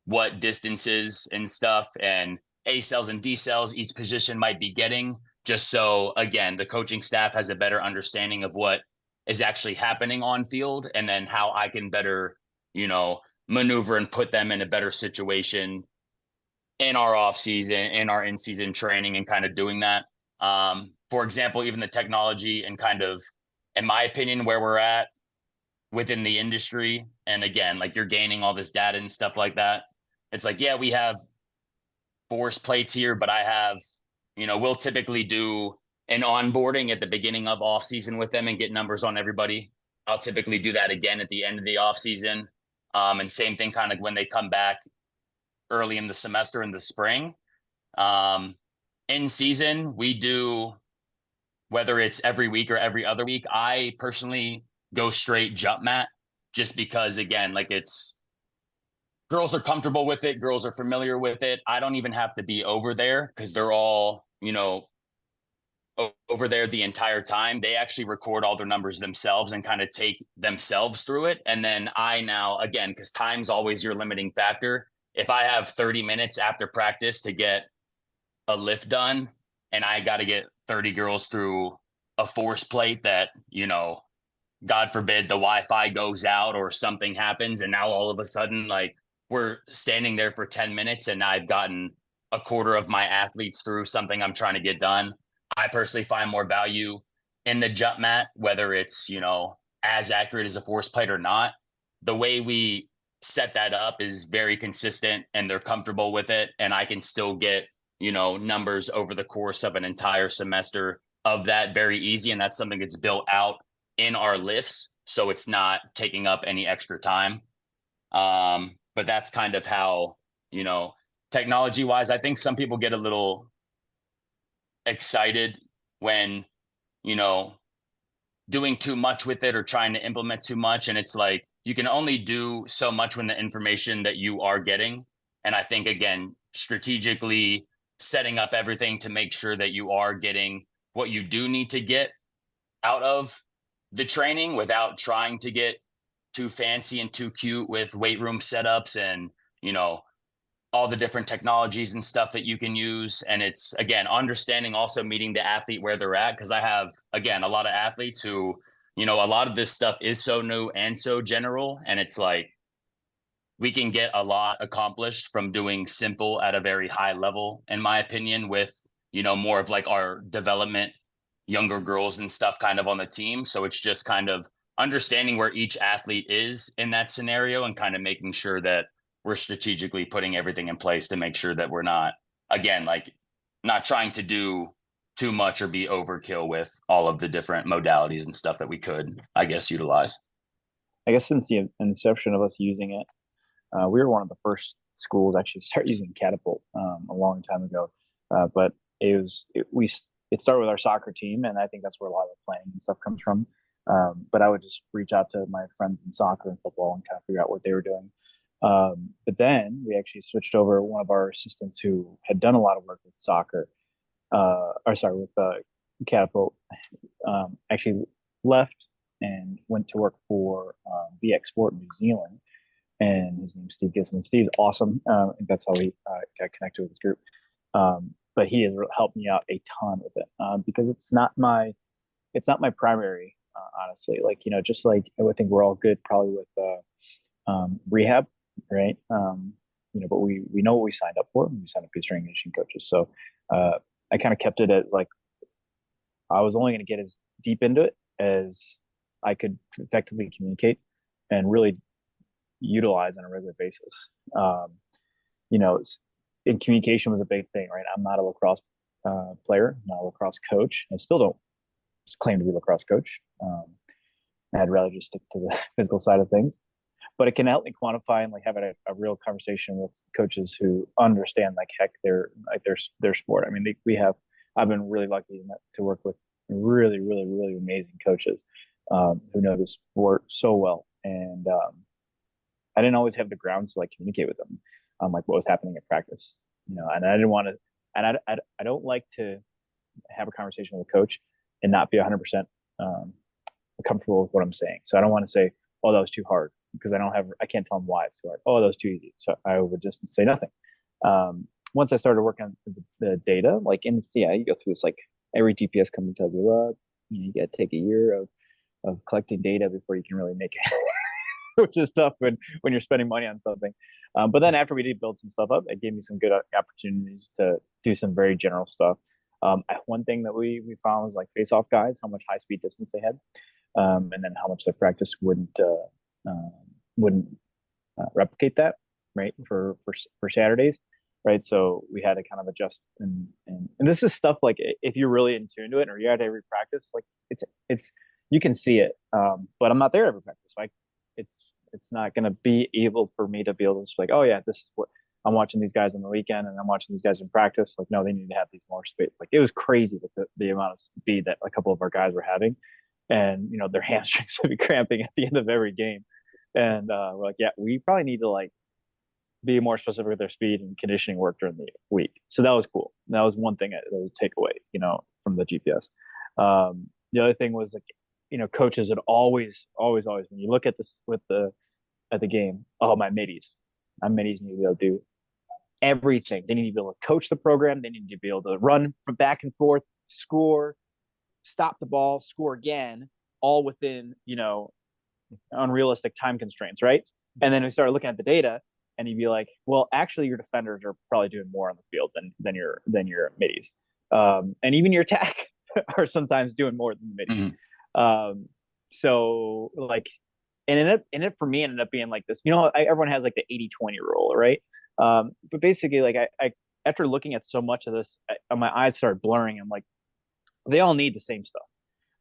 what distances and stuff and A cells and D cells each position might be getting, just so, again, the coaching staff has a better understanding of what is actually happening on field, and then how I can better, maneuver and put them in a better situation in our off season, in our in-season training, and kind of doing that. For example, even the technology and kind of, in my opinion, where we're at within the industry. And again, like you're gaining all this data and stuff like that. It's like, yeah, we have force plates here, but I have, we'll typically do an onboarding at the beginning of off season with them and get numbers on everybody. I'll typically do that again at the end of the off season. And same thing kind of when they come back early in the semester in the spring. In season, we do, whether it's every week or every other week, I personally go straight jump mat, just because, again, like girls are comfortable with it. Girls are familiar with it. I don't even have to be over there because they're all, over there the entire time. They actually record all their numbers themselves and kind of take themselves through it. And then I now, again, because time's always your limiting factor. If I have 30 minutes after practice to get a lift done and I got to get 30 girls through a force plate that, God forbid the Wi-Fi goes out or something happens, and now all of a sudden, like, we're standing there for 10 minutes and I've gotten a quarter of my athletes through something I'm trying to get done. I personally find more value in the jump mat, whether it's, as accurate as a force plate or not. The way we set that up is very consistent and they're comfortable with it. And I can still get, numbers over the course of an entire semester of that very easy. And that's something that's built out in our lifts, so it's not taking up any extra time. But that's kind of how, technology wise, I think some people get a little excited when, doing too much with it or trying to implement too much. And it's like, you can only do so much when the information that you are getting. And I think, again, strategically setting up everything to make sure that you are getting what you do need to get out of the training without trying to get too fancy and too cute with weight room setups and, all the different technologies and stuff that you can use. And it's, again, understanding, also meeting the athlete where they're at. Cause I have, again, a lot of athletes who, a lot of this stuff is so new and so general. And it's like, we can get a lot accomplished from doing simple at a very high level, in my opinion, with, more of like our development, younger girls and stuff kind of on the team. So it's just kind of understanding where each athlete is in that scenario and kind of making sure that we're strategically putting everything in place to make sure that we're not, again, like not trying to do too much or be overkill with all of the different modalities and stuff that we could, I guess, utilize. I guess since the inception of us using it, we were one of the first schools actually to start using Catapult a long time ago. But it started with our soccer team, and I think that's where a lot of the planning and stuff comes from. But I would just reach out to my friends in soccer and football and kind of figure out what they were doing. But then we actually switched over. One of our assistants who had done a lot of work with soccer, with Catapult, actually left and went to work for VX Sport in New Zealand. And his name's Steve Gisman. Steve's awesome. I think that's how we got connected with this group. But he has helped me out a ton with it because it's not my primary, honestly. Like, just like I think we're all good probably with rehab, right? But we know what we signed up for. We signed up to be strength and conditioning coaches. So I kind of kept it as like I was only going to get as deep into it as I could effectively communicate and really utilize on a regular basis. In communication was a big thing, right? I'm not a lacrosse player, not a lacrosse coach. I still don't claim to be a lacrosse coach. I'd rather just stick to the physical side of things. But it can help me quantify and like have a real conversation with coaches who understand their sport. I mean, I've been really lucky to work with really, really, really amazing coaches who know the sport so well. And I didn't always have the grounds to like communicate with them on like what was happening at practice, and I didn't want to, and I don't like to have a conversation with a coach and not be 100% comfortable with what I'm saying. So I don't want to say, oh, that was too hard, because I can't tell them why it's too hard. Oh, that was too easy. So I would just say nothing. Once I started working on the data, like you go through this, like every GPS company tells you, well, you got to take a year of collecting data before you can really make it. Which is tough when you're spending money on something. But then after we did build some stuff up, it gave me some good opportunities to do some very general stuff. One thing that we found was like face-off guys, how much high-speed distance they had, and then how much their practice wouldn't replicate that, right, for Saturdays, right? So we had to kind of adjust, and this is stuff like if you're really in tune to it or you're at every practice, like it's you can see it, but I'm not there every practice. Like it's not going to be able for me to be able to just like, oh yeah, this is what I'm watching these guys on the weekend and I'm watching these guys in practice. Like, no, they need to have these more space. Like it was crazy with the amount of speed that a couple of our guys were having, and their hamstrings would be cramping at the end of every game. And we're like, yeah, we probably need to like be more specific with their speed and conditioning work during the week. So that was cool. That was one thing that was a takeaway, from the GPS. The other thing was like, coaches had always, when you look at this at the game, my middies need to be able to do everything. They need to be able to coach the program. They need to be able to run from back and forth, score, stop the ball, score again, all within, unrealistic time constraints, right? And then we started looking at the data, and you'd be like, well, actually your defenders are probably doing more on the field than your middies. And even your attack are sometimes doing more than the middies. Mm-hmm. So like, and it for me ended up being like this, everyone has like the 80-20 rule, right? But basically like I after looking at so much of this, my eyes started blurring. I'm like, they all need the same stuff.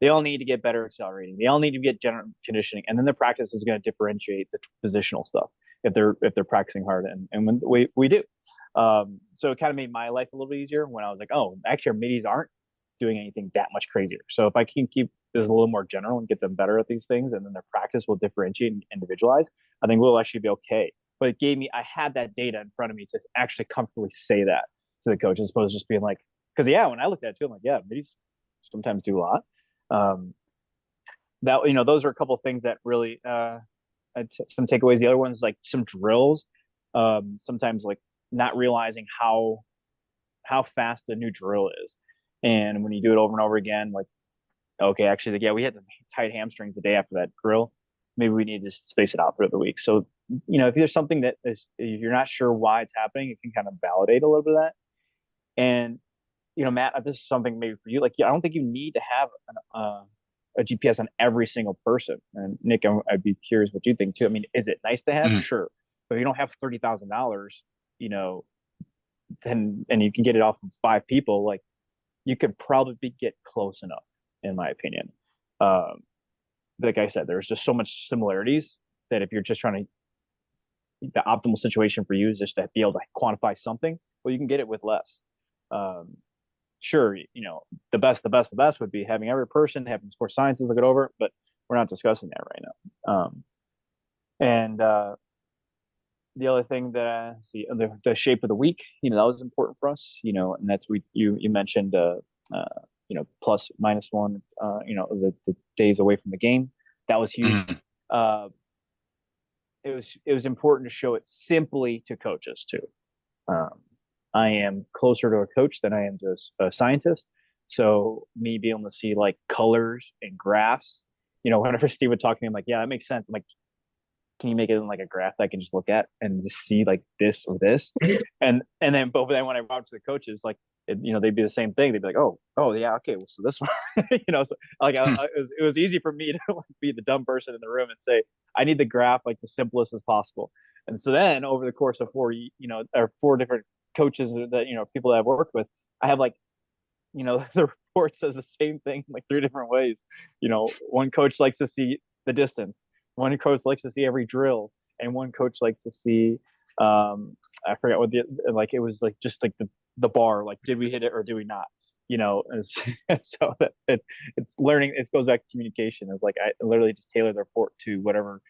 They all need to get better accelerating. They all need to get general conditioning, and then the practice is going to differentiate the positional stuff if they're practicing hard, and when we do. So it kind of made my life a little bit easier when I was like, oh, actually our middies aren't doing anything that much crazier. So if I can keep this a little more general and get them better at these things, and then their practice will differentiate and individualize, I think we'll actually be okay. But I had that data in front of me to actually comfortably say that to the coach, as opposed to just being like, because when I looked at it too, I'm like, yeah, middies sometimes do a lot. Those are a couple of things that really some takeaways. The other ones, like some drills, sometimes like not realizing how fast the new drill is, and when you do it over and over again, like, okay, actually, we had the tight hamstrings the day after that drill. Maybe we need to just space it out throughout the week. So if there's something that is, if you're not sure why it's happening, it can kind of validate a little bit of that. And Matt, this is something maybe for you. Like, I don't think you need to have a GPS on every single person. And Nick, I'd be curious what you think too. I mean, is it nice to have? Mm-hmm. Sure. But if you don't have $30,000, then, and you can get it off of 5 people, like you could probably get close enough, in my opinion. Like I said, there's just so much similarities that if you're just trying to, the optimal situation for you is just to be able to quantify something, well, you can get it with less. Sure, the best would be having every person having sports sciences look it over, but we're not discussing that right now. And the other thing that the shape of the week, that was important for us, and that's you mentioned plus minus one, the days away from the game. That was huge. Mm-hmm. It was important to show it simply to coaches too. I am closer to a coach than I am to a scientist. So me being able to see like colors and graphs, whenever Steve would talk to me, I'm like, yeah, that makes sense. I'm like, can you make it in like a graph that I can just look at and just see like this or this? But then when I brought to the coaches, like, they'd be the same thing. They'd be like, oh yeah, okay, well, so this one, so like it was easy for me to like be the dumb person in the room and say, I need the graph like the simplest as possible. And so then over the course of 4 different coaches that people that I've worked with, I have like, the report says the same thing like 3 different ways. One coach likes to see the distance, one coach likes to see every drill, and one coach likes to see I forgot what it was like, just like the bar, like did we hit it or do we not? So it's learning. It goes back to communication. It's like I literally just tailor the report to whatever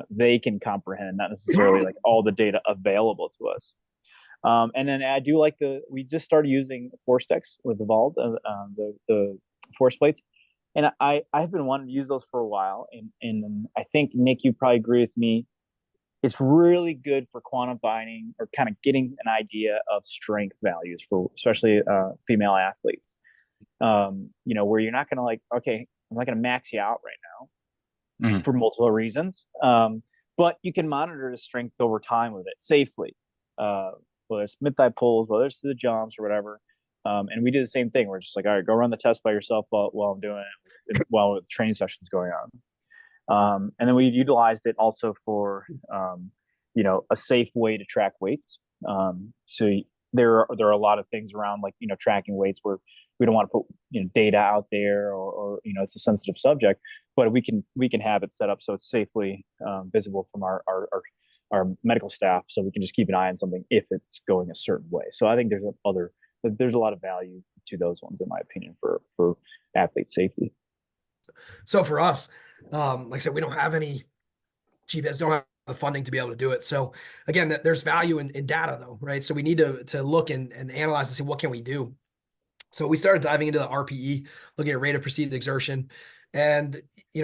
they can comprehend, not necessarily like all the data available to us. And then I do like we just started using force decks with Evolved, the force plates. And I've been wanting to use those for a while. And I think, Nick, you probably agree with me. It's really good for quantifying or kind of getting an idea of strength values for especially female athletes. Where you're not going to like, okay, I'm not going to max you out right now for multiple reasons. But you can monitor the strength over time with it safely. Whether it's mid-thigh pulls, whether it's the jumps or whatever. And we do the same thing. We're just like, all right, go run the test by yourself while I'm doing it, while the training session's going on. And then we utilized it also for, a safe way to track weights. So there are a lot of things around like, tracking weights where we don't want to put, data out there or it's a sensitive subject, but we can have it set up so it's safely visible from our medical staff, so we can just keep an eye on something if it's going a certain way. So I think there's a lot of value to those ones, in my opinion, for athlete safety. So for us, like I said, we don't have any GPS, don't have the funding to be able to do it. So again, there's value in data though, right? So we need to look and analyze and see what can we do. So we started diving into the RPE, looking at rate of perceived exertion, and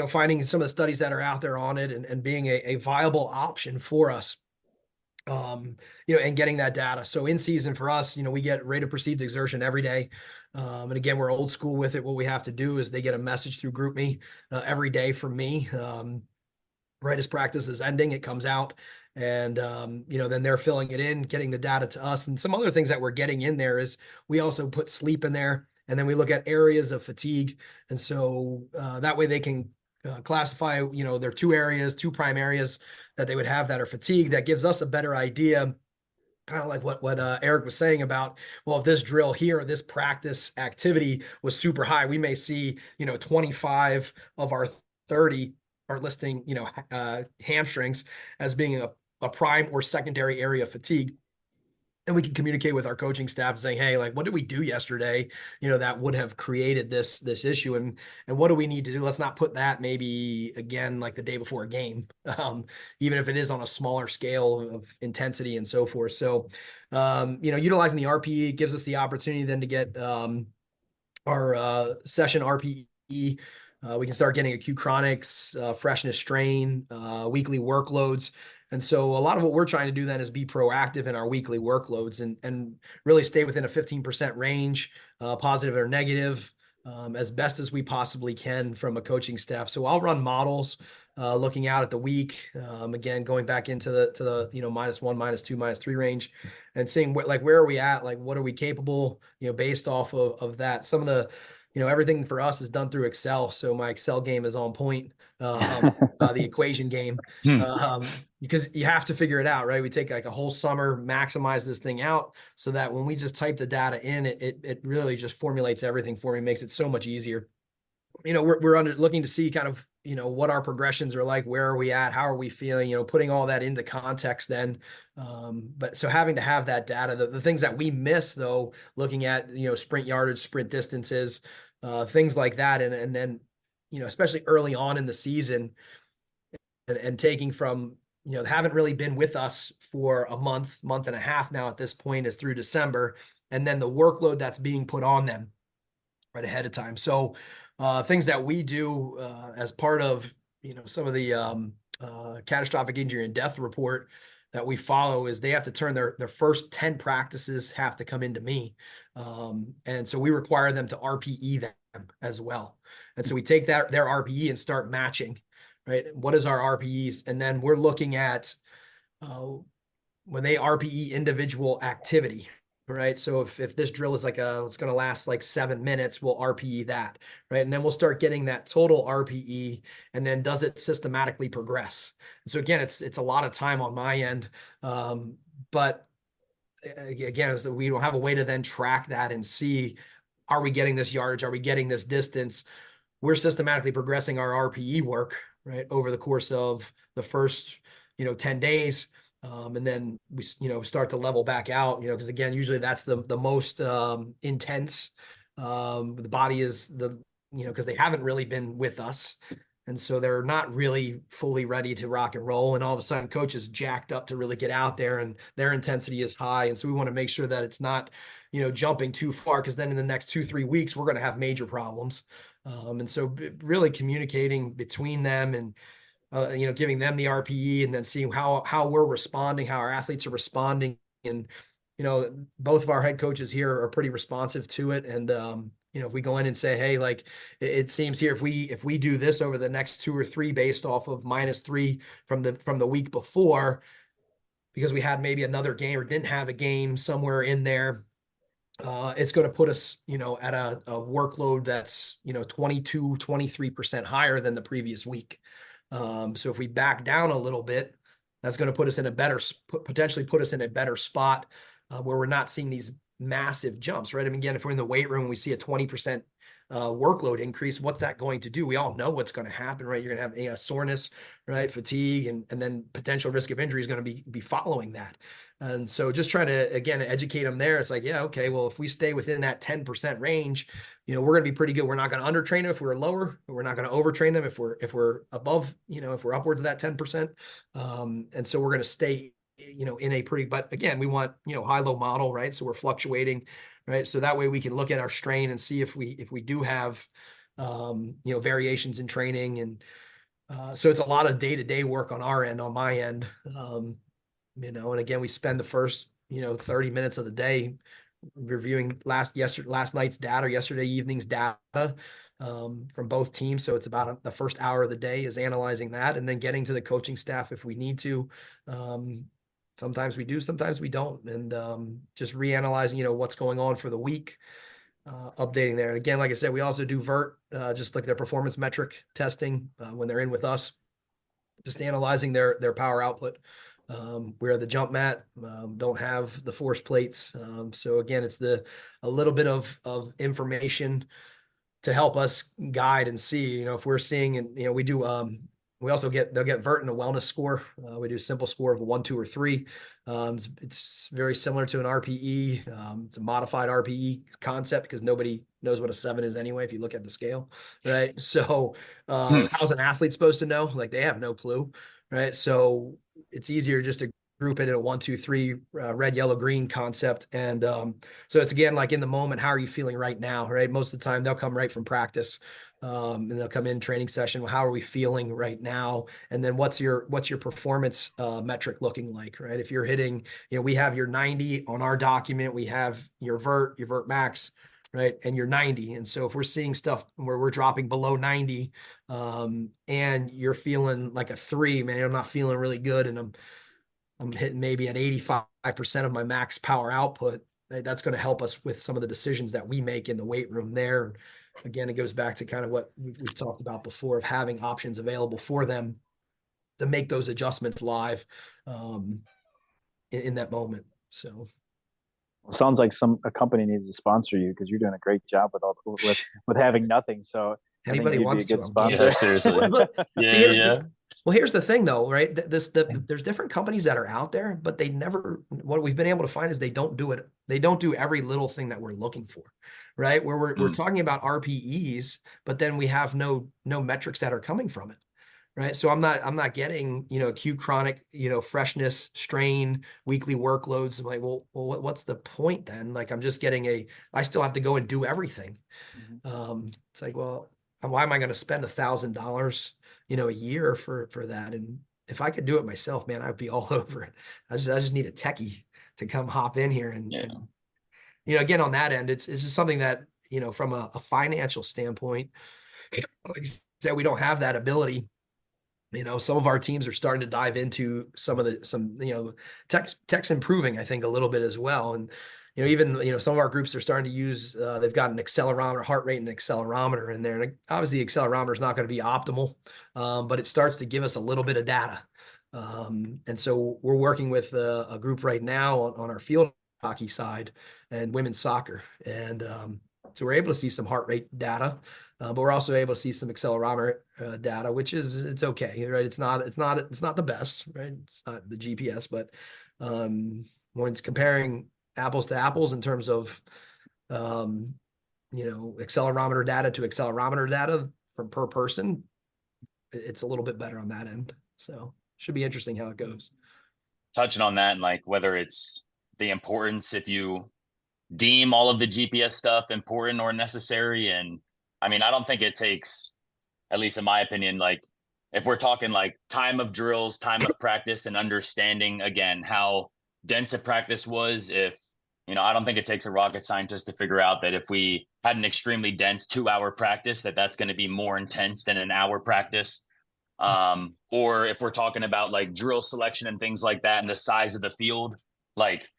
finding some of the studies that are out there on it and being a viable option for us, and getting that data. So in season for us, we get rate of perceived exertion every day. And again, we're old school with it. What we have to do is they get a message through GroupMe every day from me. Right as practice is ending, it comes out, and then they're filling it in, getting the data to us. And some other things that we're getting in there is we also put sleep in there, and then we look at areas of fatigue. And so that way they can classify, there are 2 prime areas that they would have that are fatigued. That gives us a better idea, kind of like what Erik was saying about, well, if this drill here, this practice activity was super high, we may see, 25 of our 30 are listing, hamstrings as being a prime or secondary area of fatigue. And we can communicate with our coaching staff saying, hey, like, what did we do yesterday, that would have created this issue? And what do we need to do? Let's not put that maybe again, like the day before a game, even if it is on a smaller scale of intensity and so forth. So, utilizing the RPE gives us the opportunity then to get our session RPE. We can start getting acute chronics, freshness strain, weekly workloads. And so a lot of what we're trying to do then is be proactive in our weekly workloads and really stay within a 15% range, positive or negative, as best as we possibly can from a coaching staff. So I'll run models looking out at the week, again, going back into the -1, -2, -3 range and seeing where are we at, like what are we capable, based off of that. Some of the everything for us is done through Excel. So my Excel game is on point, the equation game, because you have to figure it out, right? We take like a whole summer, maximize this thing out so that when we just type the data in, it really just formulates everything for me, makes it so much easier. We're looking to see kind of, what our progressions are like, where are we at, how are we feeling, putting all that into context then. But so having to have that data, the things that we miss though, looking at, sprint yardage, sprint distances, things like that. And then, especially early on in the season and taking from, haven't really been with us for a month and a half now at this point is through December. And then the workload that's being put on them right ahead of time. So things that we do as part of, some of the catastrophic injury and death report that we follow is they have to turn their first 10 practices have to come into me. And so we require them to RPE them as well. And so we take their RPE and start matching, right? What is our RPEs? And then we're looking at when they RPE individual activity, right? So if this drill is it's going to last like 7 minutes, we'll RPE that, right? And then we'll start getting that total RPE, and then does it systematically progress? And so again, it's a lot of time on my end, but again, is that we don't have a way to then track that and see, are we getting this yardage? Are we getting this distance? We're systematically progressing our RPE work, right, over the course of the first, 10 days. And then we, start to level back out, because again, usually that's the most intense. The body is because they haven't really been with us. And so they're not really fully ready to rock and roll. And all of a sudden coach is jacked up to really get out there and their intensity is high. And so we want to make sure that it's not, jumping too far, because then in the next 2-3 weeks, we're going to have major problems. And so really communicating between them and, giving them the RPE and then seeing how we're responding, how our athletes are responding. And, both of our head coaches here are pretty responsive to it. And, if we go in and say, hey, like it seems here, if we do this over the next 2 or 3 based off of -3 from the week before, because we had maybe another game or didn't have a game somewhere in there, it's going to put us, at a workload that's, 22-23% higher than the previous week. So if we back down a little bit, that's going to put us in potentially put us in a better spot where we're not seeing these massive jumps, right? I mean, again, if we're in the weight room, we see a 20% workload increase, what's that going to do? We all know what's going to happen, right? You're going to have soreness, right? Fatigue, and then potential risk of injury is going to be following that. And so just trying to, again, educate them there. It's like, yeah, okay, well, if we stay within that 10% range, we're going to be pretty good. We're not going to undertrain them if we're lower. We're not going to overtrain them if we're above, if we're upwards of that 10%. And so we're going to stay, in a pretty, but again, we want, high-low model, right? So we're fluctuating, right? So that way we can look at our strain and see if we do have, variations in training. And so it's a lot of day-to-day work on our end, on my end. And again, we spend the first, 30 minutes of the day reviewing last night's data, or yesterday evening's data from both teams. So it's about the first hour of the day is analyzing that, and then getting to the coaching staff if we need to. Sometimes we do, sometimes we don't. And just reanalyzing, what's going on for the week, updating there. And again, like I said, we also do vert, just like their performance metric testing when they're in with us, just analyzing their power output. Where the jump mat don't have the force plates. So again, it's a little bit of information to help us guide and see, if we're seeing, and, we do, they'll get vert and a wellness score. We do a simple score of a 1, 2, or 3. It's very similar to an RPE. It's a modified RPE concept because nobody knows what a 7 is anyway, if you look at the scale, right? So how's an athlete supposed to know? Like, they have no clue, right? So it's easier just to group it in a 1, 2, 3 red, yellow, green concept. And so it's, again, like in the moment, how are you feeling right now, right? Most of the time they'll come right from practice. And they'll come in training session. Well, how are we feeling right now? And then what's your performance metric looking like, right? If you're hitting, we have your 90 on our document, we have your vert max, right? And your 90. And so if we're seeing stuff where we're dropping below 90, and you're feeling like a 3, man, I'm not feeling really good, and I'm hitting maybe at 85% of my max power output, right? That's going to help us with some of the decisions that we make in the weight room there. again, it goes back to kind of what we've talked about before of having options available for them to make those adjustments live in that moment. So. Sounds like a company needs to sponsor you because you're doing a great job with having nothing. So anybody you'd be wants a good to, sponsor. Yeah, seriously. Yeah. Well, here's the thing though, right? There's different companies that are out there, but what we've been able to find is they don't do it. They don't do every little thing that we're looking for, right? Where we're talking about RPEs, but then we have no metrics that are coming from it. Right. So I'm not getting, acute chronic, freshness, strain, weekly workloads. I'm like, well, what's the point then? Like, I'm just getting I still have to go and do everything. It's like, well, why am I going to spend $1,000, a year for that? And if I could do it myself, man, I'd be all over it. I just need a techie to come hop in here and again, on that end, it's just something that, from a financial standpoint, like you said, we don't have that ability. Some of our teams are starting to dive into tech's improving, I think, a little bit as well. And, even, some of our groups are starting to use, they've got an accelerometer, heart rate and accelerometer in there. And obviously the accelerometer is not going to be optimal, but it starts to give us a little bit of data. And so we're working with a group right now on our field hockey side and women's soccer. And so we're able to see some heart rate data. But we're also able to see some accelerometer data, which it's okay, right? It's not the best, right? It's not the GPS, but when it's comparing apples to apples in terms of accelerometer data to accelerometer data per person, it's a little bit better on that end. So should be interesting how it goes. Touching on that, and like whether it's the importance, if you deem all of the GPS stuff important or necessary. And I mean, I don't think it takes, at least in my opinion, like if we're talking like time of drills, time of practice, and understanding again how dense a practice was, I don't think it takes a rocket scientist to figure out that if we had an extremely dense 2-hour practice, that's going to be more intense than an hour practice. Or if we're talking about like drill selection and things like that and the size of the field, like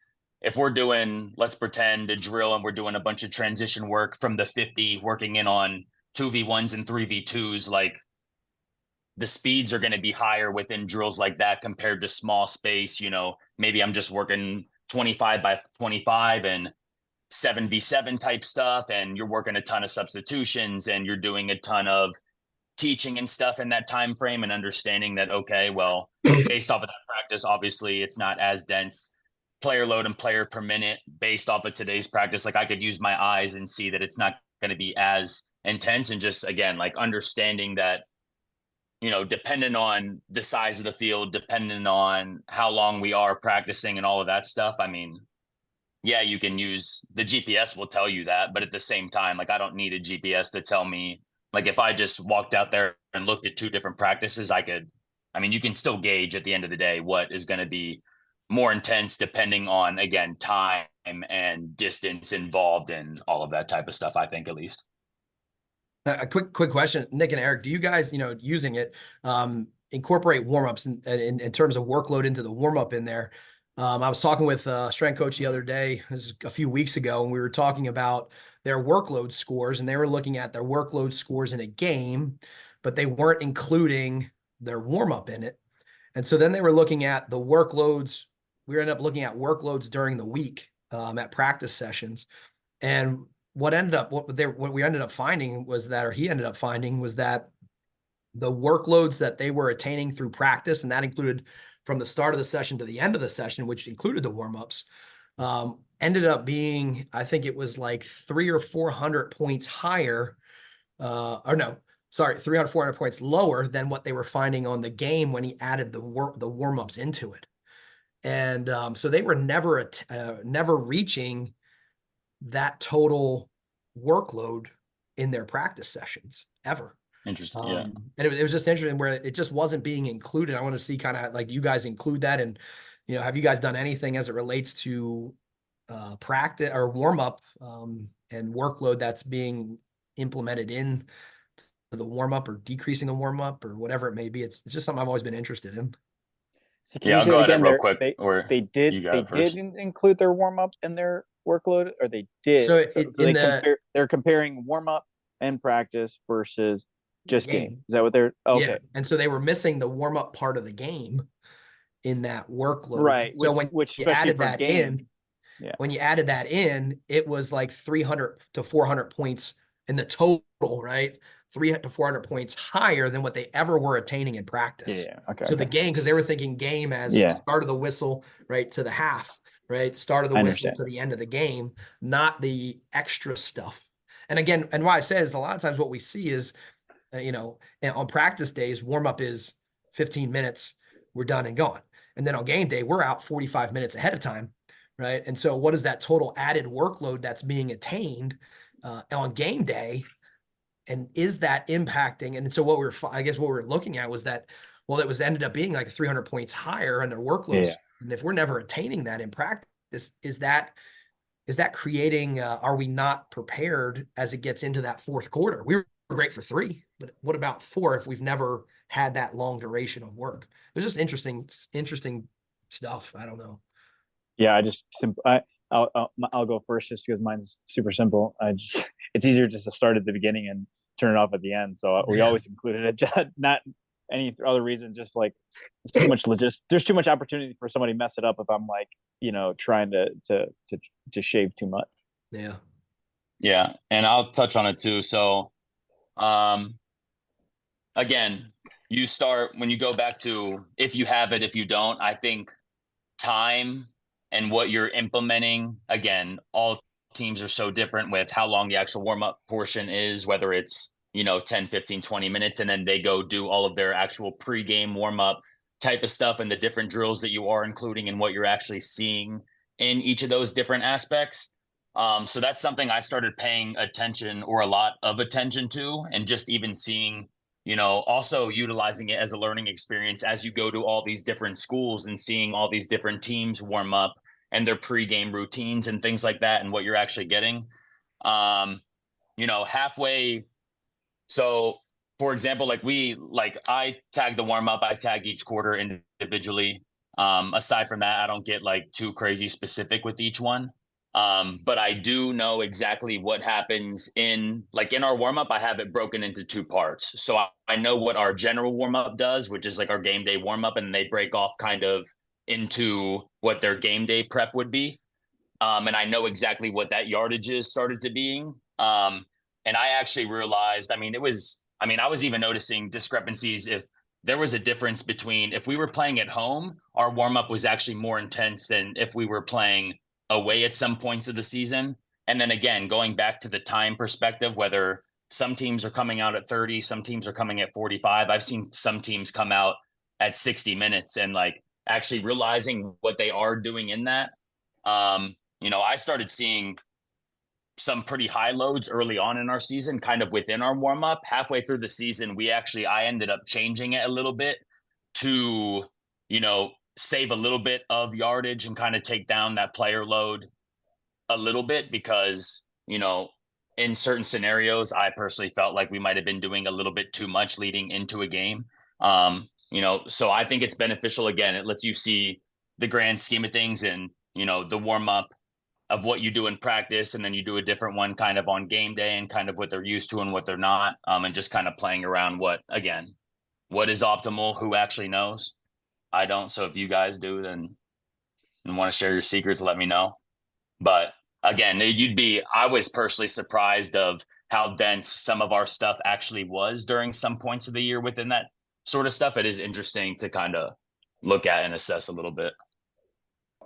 if we're doing, let's pretend a drill and we're doing a bunch of transition work from the 50, working in on 2v1s and 3v2s, like the speeds are going to be higher within drills like that compared to small space. Maybe I'm just working 25 by 25 and 7v7 type stuff, and you're working a ton of substitutions and you're doing a ton of teaching and stuff in that time frame, and understanding that, okay, well, based off of that practice, obviously it's not as dense player load and player per minute based off of today's practice. Like I could use my eyes and see that it's not going to be as intense, and just again, like understanding that, depending on the size of the field, depending on how long we are practicing and all of that stuff. I mean, yeah, you can use the GPS will tell you that, but at the same time, like I don't need a GPS to tell me, like if I just walked out there and looked at 2 different practices, you can still gauge at the end of the day what is going to be more intense depending on, again, time and distance involved and all of that type of stuff, I think, at least. A quick question, Nick and Eric, do you guys, using it, incorporate warm-ups in terms of workload into the warm-up in there? I was talking with a strength coach the other day, this is a few weeks ago, and we were talking about their workload scores, and they were looking at their workload scores in a game, but they weren't including their warm-up in it. And so then they were looking at the workloads. We ended up looking at workloads during the week at practice sessions. And what we ended up finding was that, or he ended up finding was that the workloads that they were attaining through practice, and that included from the start of the session to the end of the session, which included the warm-ups, ended up being, I think it was like 300 or 400 points higher, 300, 400 points lower than what they were finding on the game when he added the warm-ups into it. And so they were never reaching that total workload in their practice sessions ever. Interesting. Yeah. And it was just interesting where it just wasn't being included. I want to see kind of like you guys include that. And, have you guys done anything as it relates to practice or warm up and workload that's being implemented in the warm up or decreasing the warm up or whatever it may be? It's just something I've always been interested in. So I'll go ahead real quick. They didn't include their warm up in their workload, or they did. So they're comparing warm up and practice versus just game. Game. Is that what they're okay? Yeah. And so they were missing the warm-up part of the game in that workload. Right. So Which you especially added for that game, in, when you added that in, it was like 300 to 400 points in the total, right? 300 to 400 points higher than what they ever were attaining in practice. Yeah. Okay. So the game, because they were thinking game as start of the whistle, right, to the half, right? Start of the whistle to the end of the game, not the extra stuff. And again, and why I say is a lot of times what we see is, on practice days, warm up is 15 minutes, we're done and gone. And then on game day, we're out 45 minutes ahead of time, right? And so what is that total added workload that's being attained on game day? And is that impacting? And so what we're looking at was that, well, it was ended up being like 300 points higher on their workloads. Yeah. And if we're never attaining that in practice, is that creating, are we not prepared as it gets into that fourth quarter? We were great for 3, but what about 4 if we've never had that long duration of work? It was just interesting stuff. I don't know. Yeah, I'll go first just because mine's super simple. It's easier just to start at the beginning and turn it off at the end. So we always included it, not any other reason, just like there's too much opportunity for somebody to mess it up if I'm like, trying to shave too much. Yeah. Yeah. And I'll touch on it too. So, again, you start when you go back to, if you have it, if you don't, I think time and what you're implementing, again, all teams are so different with how long the actual warm-up portion is, whether it's, 10, 15, 20 minutes, and then they go do all of their actual pre-game warm-up type of stuff and the different drills that you are including and what you're actually seeing in each of those different aspects. So that's something I started paying attention, or a lot of attention to, and just even seeing, also utilizing it as a learning experience as you go to all these different schools and seeing all these different teams warm up and their pregame routines and things like that and what you're actually getting. Halfway. So for example, I tag the warm up, I tag each quarter individually. Aside from that, I don't get like too crazy specific with each one. But I do know exactly what happens in our warm up. I have it broken into 2 parts. So I know what our general warm up does, which is like our game day warm up, and they break off kind of into what their game day prep would be. And I know exactly what that yardage is started to being. And I actually realized, I was even noticing discrepancies if there was a difference between if we were playing at home, our warm up was actually more intense than if we were playing away at some points of the season. And then again, going back to the time perspective, whether some teams are coming out at 30, some teams are coming at 45. I've seen some teams come out at 60 minutes and actually realizing what they are doing in that. I started seeing some pretty high loads early on in our season, kind of within our warm up. Halfway through the season, I ended up changing it a little bit to, save a little bit of yardage and kind of take down that player load a little bit because, in certain scenarios, I personally felt like we might have been doing a little bit too much leading into a game. So I think it's beneficial. Again, it lets you see the grand scheme of things and, the warm up of what you do in practice. And then you do a different one kind of on game day and kind of what they're used to and what they're not. And just kind of playing around what is optimal, who actually knows. I don't. So if you guys do, then and want to share your secrets, let me know. But again, I was personally surprised of how dense some of our stuff actually was during some points of the year within that sort of stuff. It is interesting to kind of look at and assess a little bit.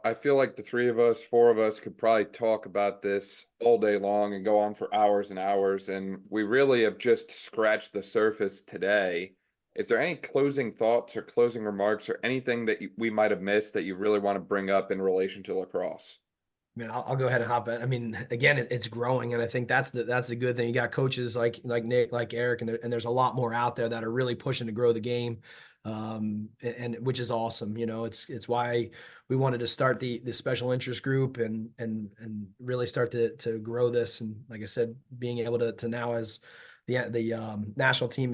I feel like the 4 of us could probably talk about this all day long and go on for hours and hours. And we really have just scratched the surface today. Is there any closing thoughts or closing remarks or anything that we might have missed that you really want to bring up in relation to lacrosse? I'll go ahead and hop in. Again, it's growing, and I think that's the good thing. You got coaches like Nick, like Erik, and there's a lot more out there that are really pushing to grow the game, and which is awesome. It's why we wanted to start the special interest group and really start to grow this. And like I said, being able to now as the national team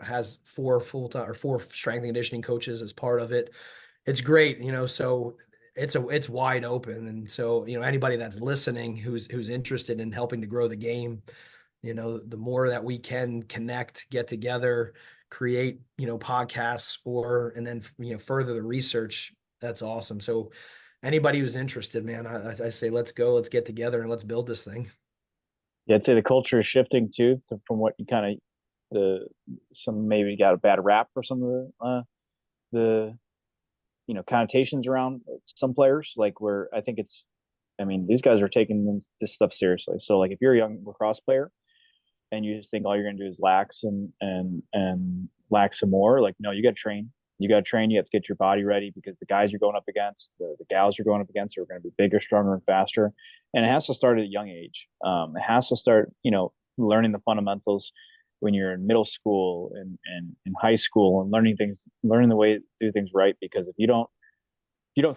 has 4 full-time or 4 strength and conditioning coaches as part of it. It's great, so it's wide open. And so, anybody that's listening who's interested in helping to grow the game, the more that we can connect, get together, create, podcasts and then, further the research, that's awesome. So anybody who's interested, man, I say, let's go, let's get together and let's build this thing. Yeah, I'd say the culture is shifting too, from what you kind of some maybe got a bad rap for some of the connotations around some players, like where I think these guys are taking this stuff seriously. So like if you're a young lacrosse player and you just think all you're gonna do is lax and lax some more, like no, you got to train. You have to get your body ready, because the guys you're going up against, the gals you're going up against, are going to be bigger, stronger, and faster. And it has to start at a young age. It has to start, learning the fundamentals when you're in middle school and in high school, and learning the way to do things right. Because if you don't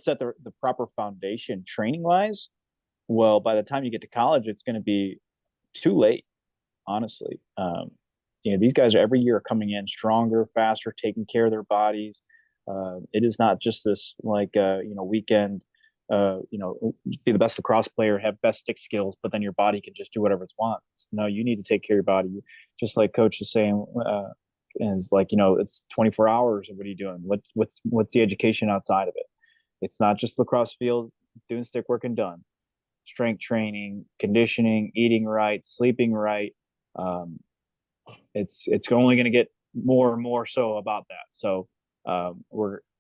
set the proper foundation training wise, well, by the time you get to college, it's going to be too late, honestly. These guys are every year coming in stronger, faster, taking care of their bodies. It is not just this weekend, be the best lacrosse player, have best stick skills, but then your body can just do whatever it wants. No, you need to take care of your body. Just like Coach is saying, and it's like, it's 24 hours of what are you doing? What's the education outside of it? It's not just lacrosse field, doing stick work and done. Strength training, conditioning, eating right, sleeping right. It's only going to get more and more so about that. So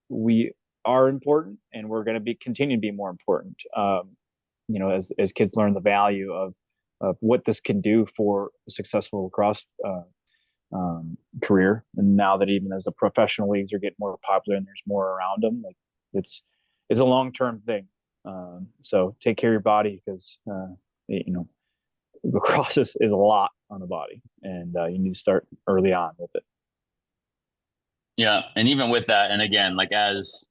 we are important, and we're going to continue to be more important. As kids learn the value of what this can do for a successful lacrosse career, and now that even as the professional leagues are getting more popular and there's more around them, like it's a long-term thing. So take care of your body, because lacrosse is a lot on the body, and you need to start early on with it. Yeah. And even with that, and again, like as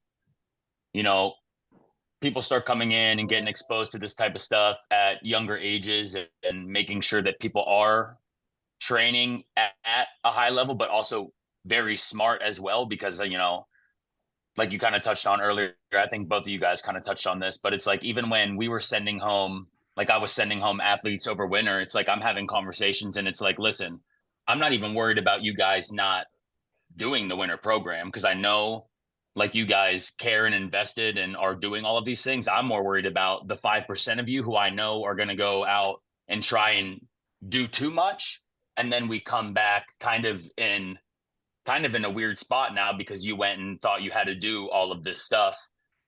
people start coming in and getting exposed to this type of stuff at younger ages, and making sure that people are training at a high level, but also very smart as well, because like you kind of touched on earlier, I think both of you guys kind of touched on this, but it's like, even when we were sending home, like I was sending home athletes over winter, it's like I'm having conversations, and it's like, listen, I'm not even worried about you guys not doing the winter program, because I know like you guys care and invested and are doing all of these things. I'm more worried about the 5% of you who I know are going to go out and try and do too much, and then we come back kind of in a weird spot now, because you went and thought you had to do all of this stuff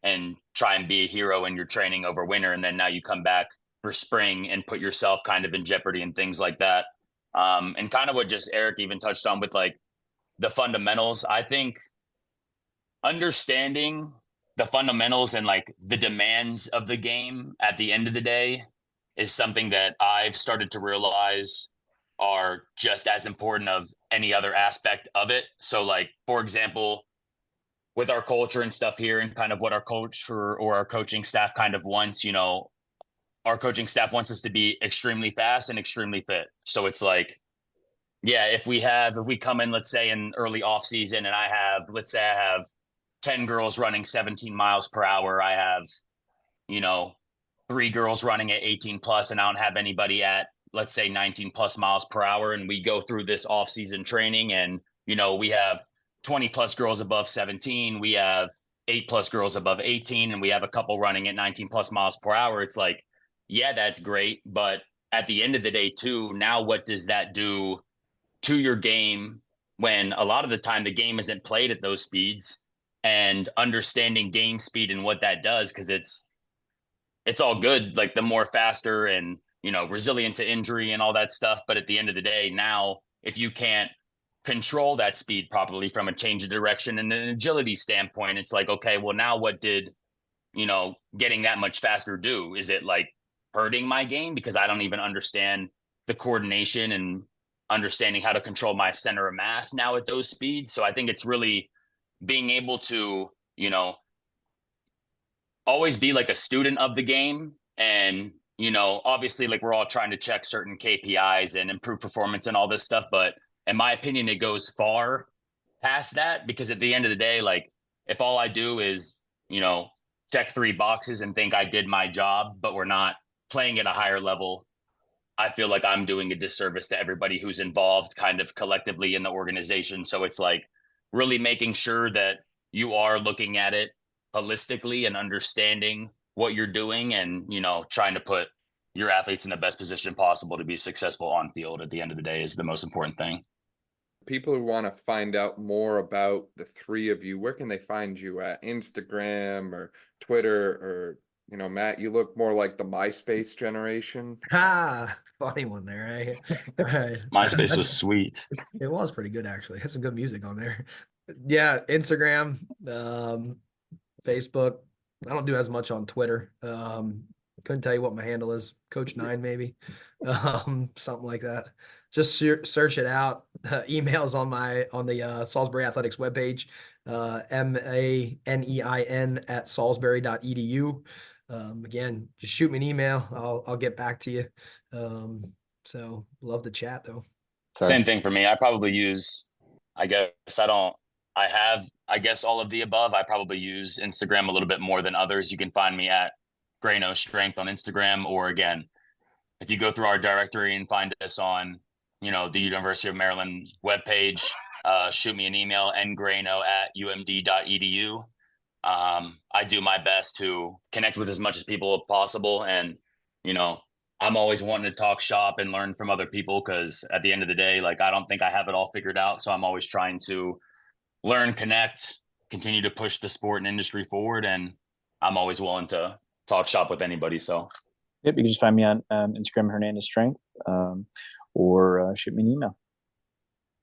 and try and be a hero in your training over winter, and then now you come back for spring and put yourself kind of in jeopardy and things like that. And kind of what just Erik even touched on with like the fundamentals. I think understanding the fundamentals and like the demands of the game at the end of the day is something that I've started to realize are just as important of any other aspect of it. So like, for example, with our culture and stuff here, and kind of what our coach or our coaching staff kind of wants, our coaching staff wants us to be extremely fast and extremely fit. So it's like, yeah, if we come in, let's say in early off season, and I have 10 girls running 17 miles per hour. I have, 3 girls running at 18 plus, and I don't have anybody at, let's say 19 plus miles per hour. And we go through this off season training, and, we have 20 plus girls above 17. We have 8 plus girls above 18, and we have a couple running at 19 plus miles per hour. It's like, yeah, that's great. But at the end of the day too, now what does that do to your game, when a lot of the time the game isn't played at those speeds, and understanding game speed and what that does? Because it's all good, like the more faster and, resilient to injury and all that stuff. But at the end of the day, now, if you can't control that speed properly from a change of direction and an agility standpoint, it's like, okay, well, now what did, getting that much faster do? Is it like hurting my game because I don't even understand the coordination and understanding how to control my center of mass now at those speeds? So I think it's really being able to, always be like a student of the game. And, obviously, like we're all trying to check certain KPIs and improve performance and all this stuff. But in my opinion, it goes far past that, because at the end of the day, like if all I do is, check 3 boxes and think I did my job, but we're not playing at a higher level, I feel like I'm doing a disservice to everybody who's involved kind of collectively in the organization. So it's like really making sure that you are looking at it holistically and understanding what you're doing and, you know, trying to put your athletes in the best position possible to be successful on field at the end of the day is the most important thing. People who want to find out more about the three of you, where can they find you at? Instagram or Twitter? Or, you know, Matt, you look more like the MySpace generation. Funny one there, right? MySpace was sweet. It was pretty good, actually. Had some good music on there. Yeah, Instagram, Facebook. I don't do as much on Twitter. Couldn't tell you what my handle is. Coach Nein, maybe, something like that. Just search it out. Emails on the Salisbury Athletics webpage, manein@salisbury.edu. Again, just shoot me an email. I'll get back to you. So love to chat though. Same thing for me. I probably use, I guess all of the above. I probably use Instagram a little bit more than others. You can find me at Greyno Strength on Instagram, or again, if you go through our directory and find us on, you know, the University of Maryland webpage, shoot me an email, ngreyno@umd.edu. I do my best to connect with as much as people as possible. And, you know, I'm always wanting to talk shop and learn from other people because at the end of the day, like, I don't think I have it all figured out. So I'm always trying to learn, connect, continue to push the sport and industry forward. And I'm always willing to talk shop with anybody. So, yep, you can just find me on Instagram, Hernandez Strength, or shoot me an email.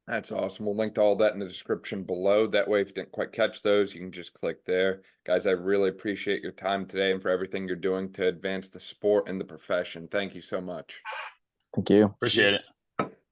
That's awesome. We'll link to all that in the description below. That way, if you didn't quite catch those, you can just click there. Guys, I really appreciate your time today and for everything you're doing to advance the sport and the profession. Thank you so much. Thank you. Appreciate it.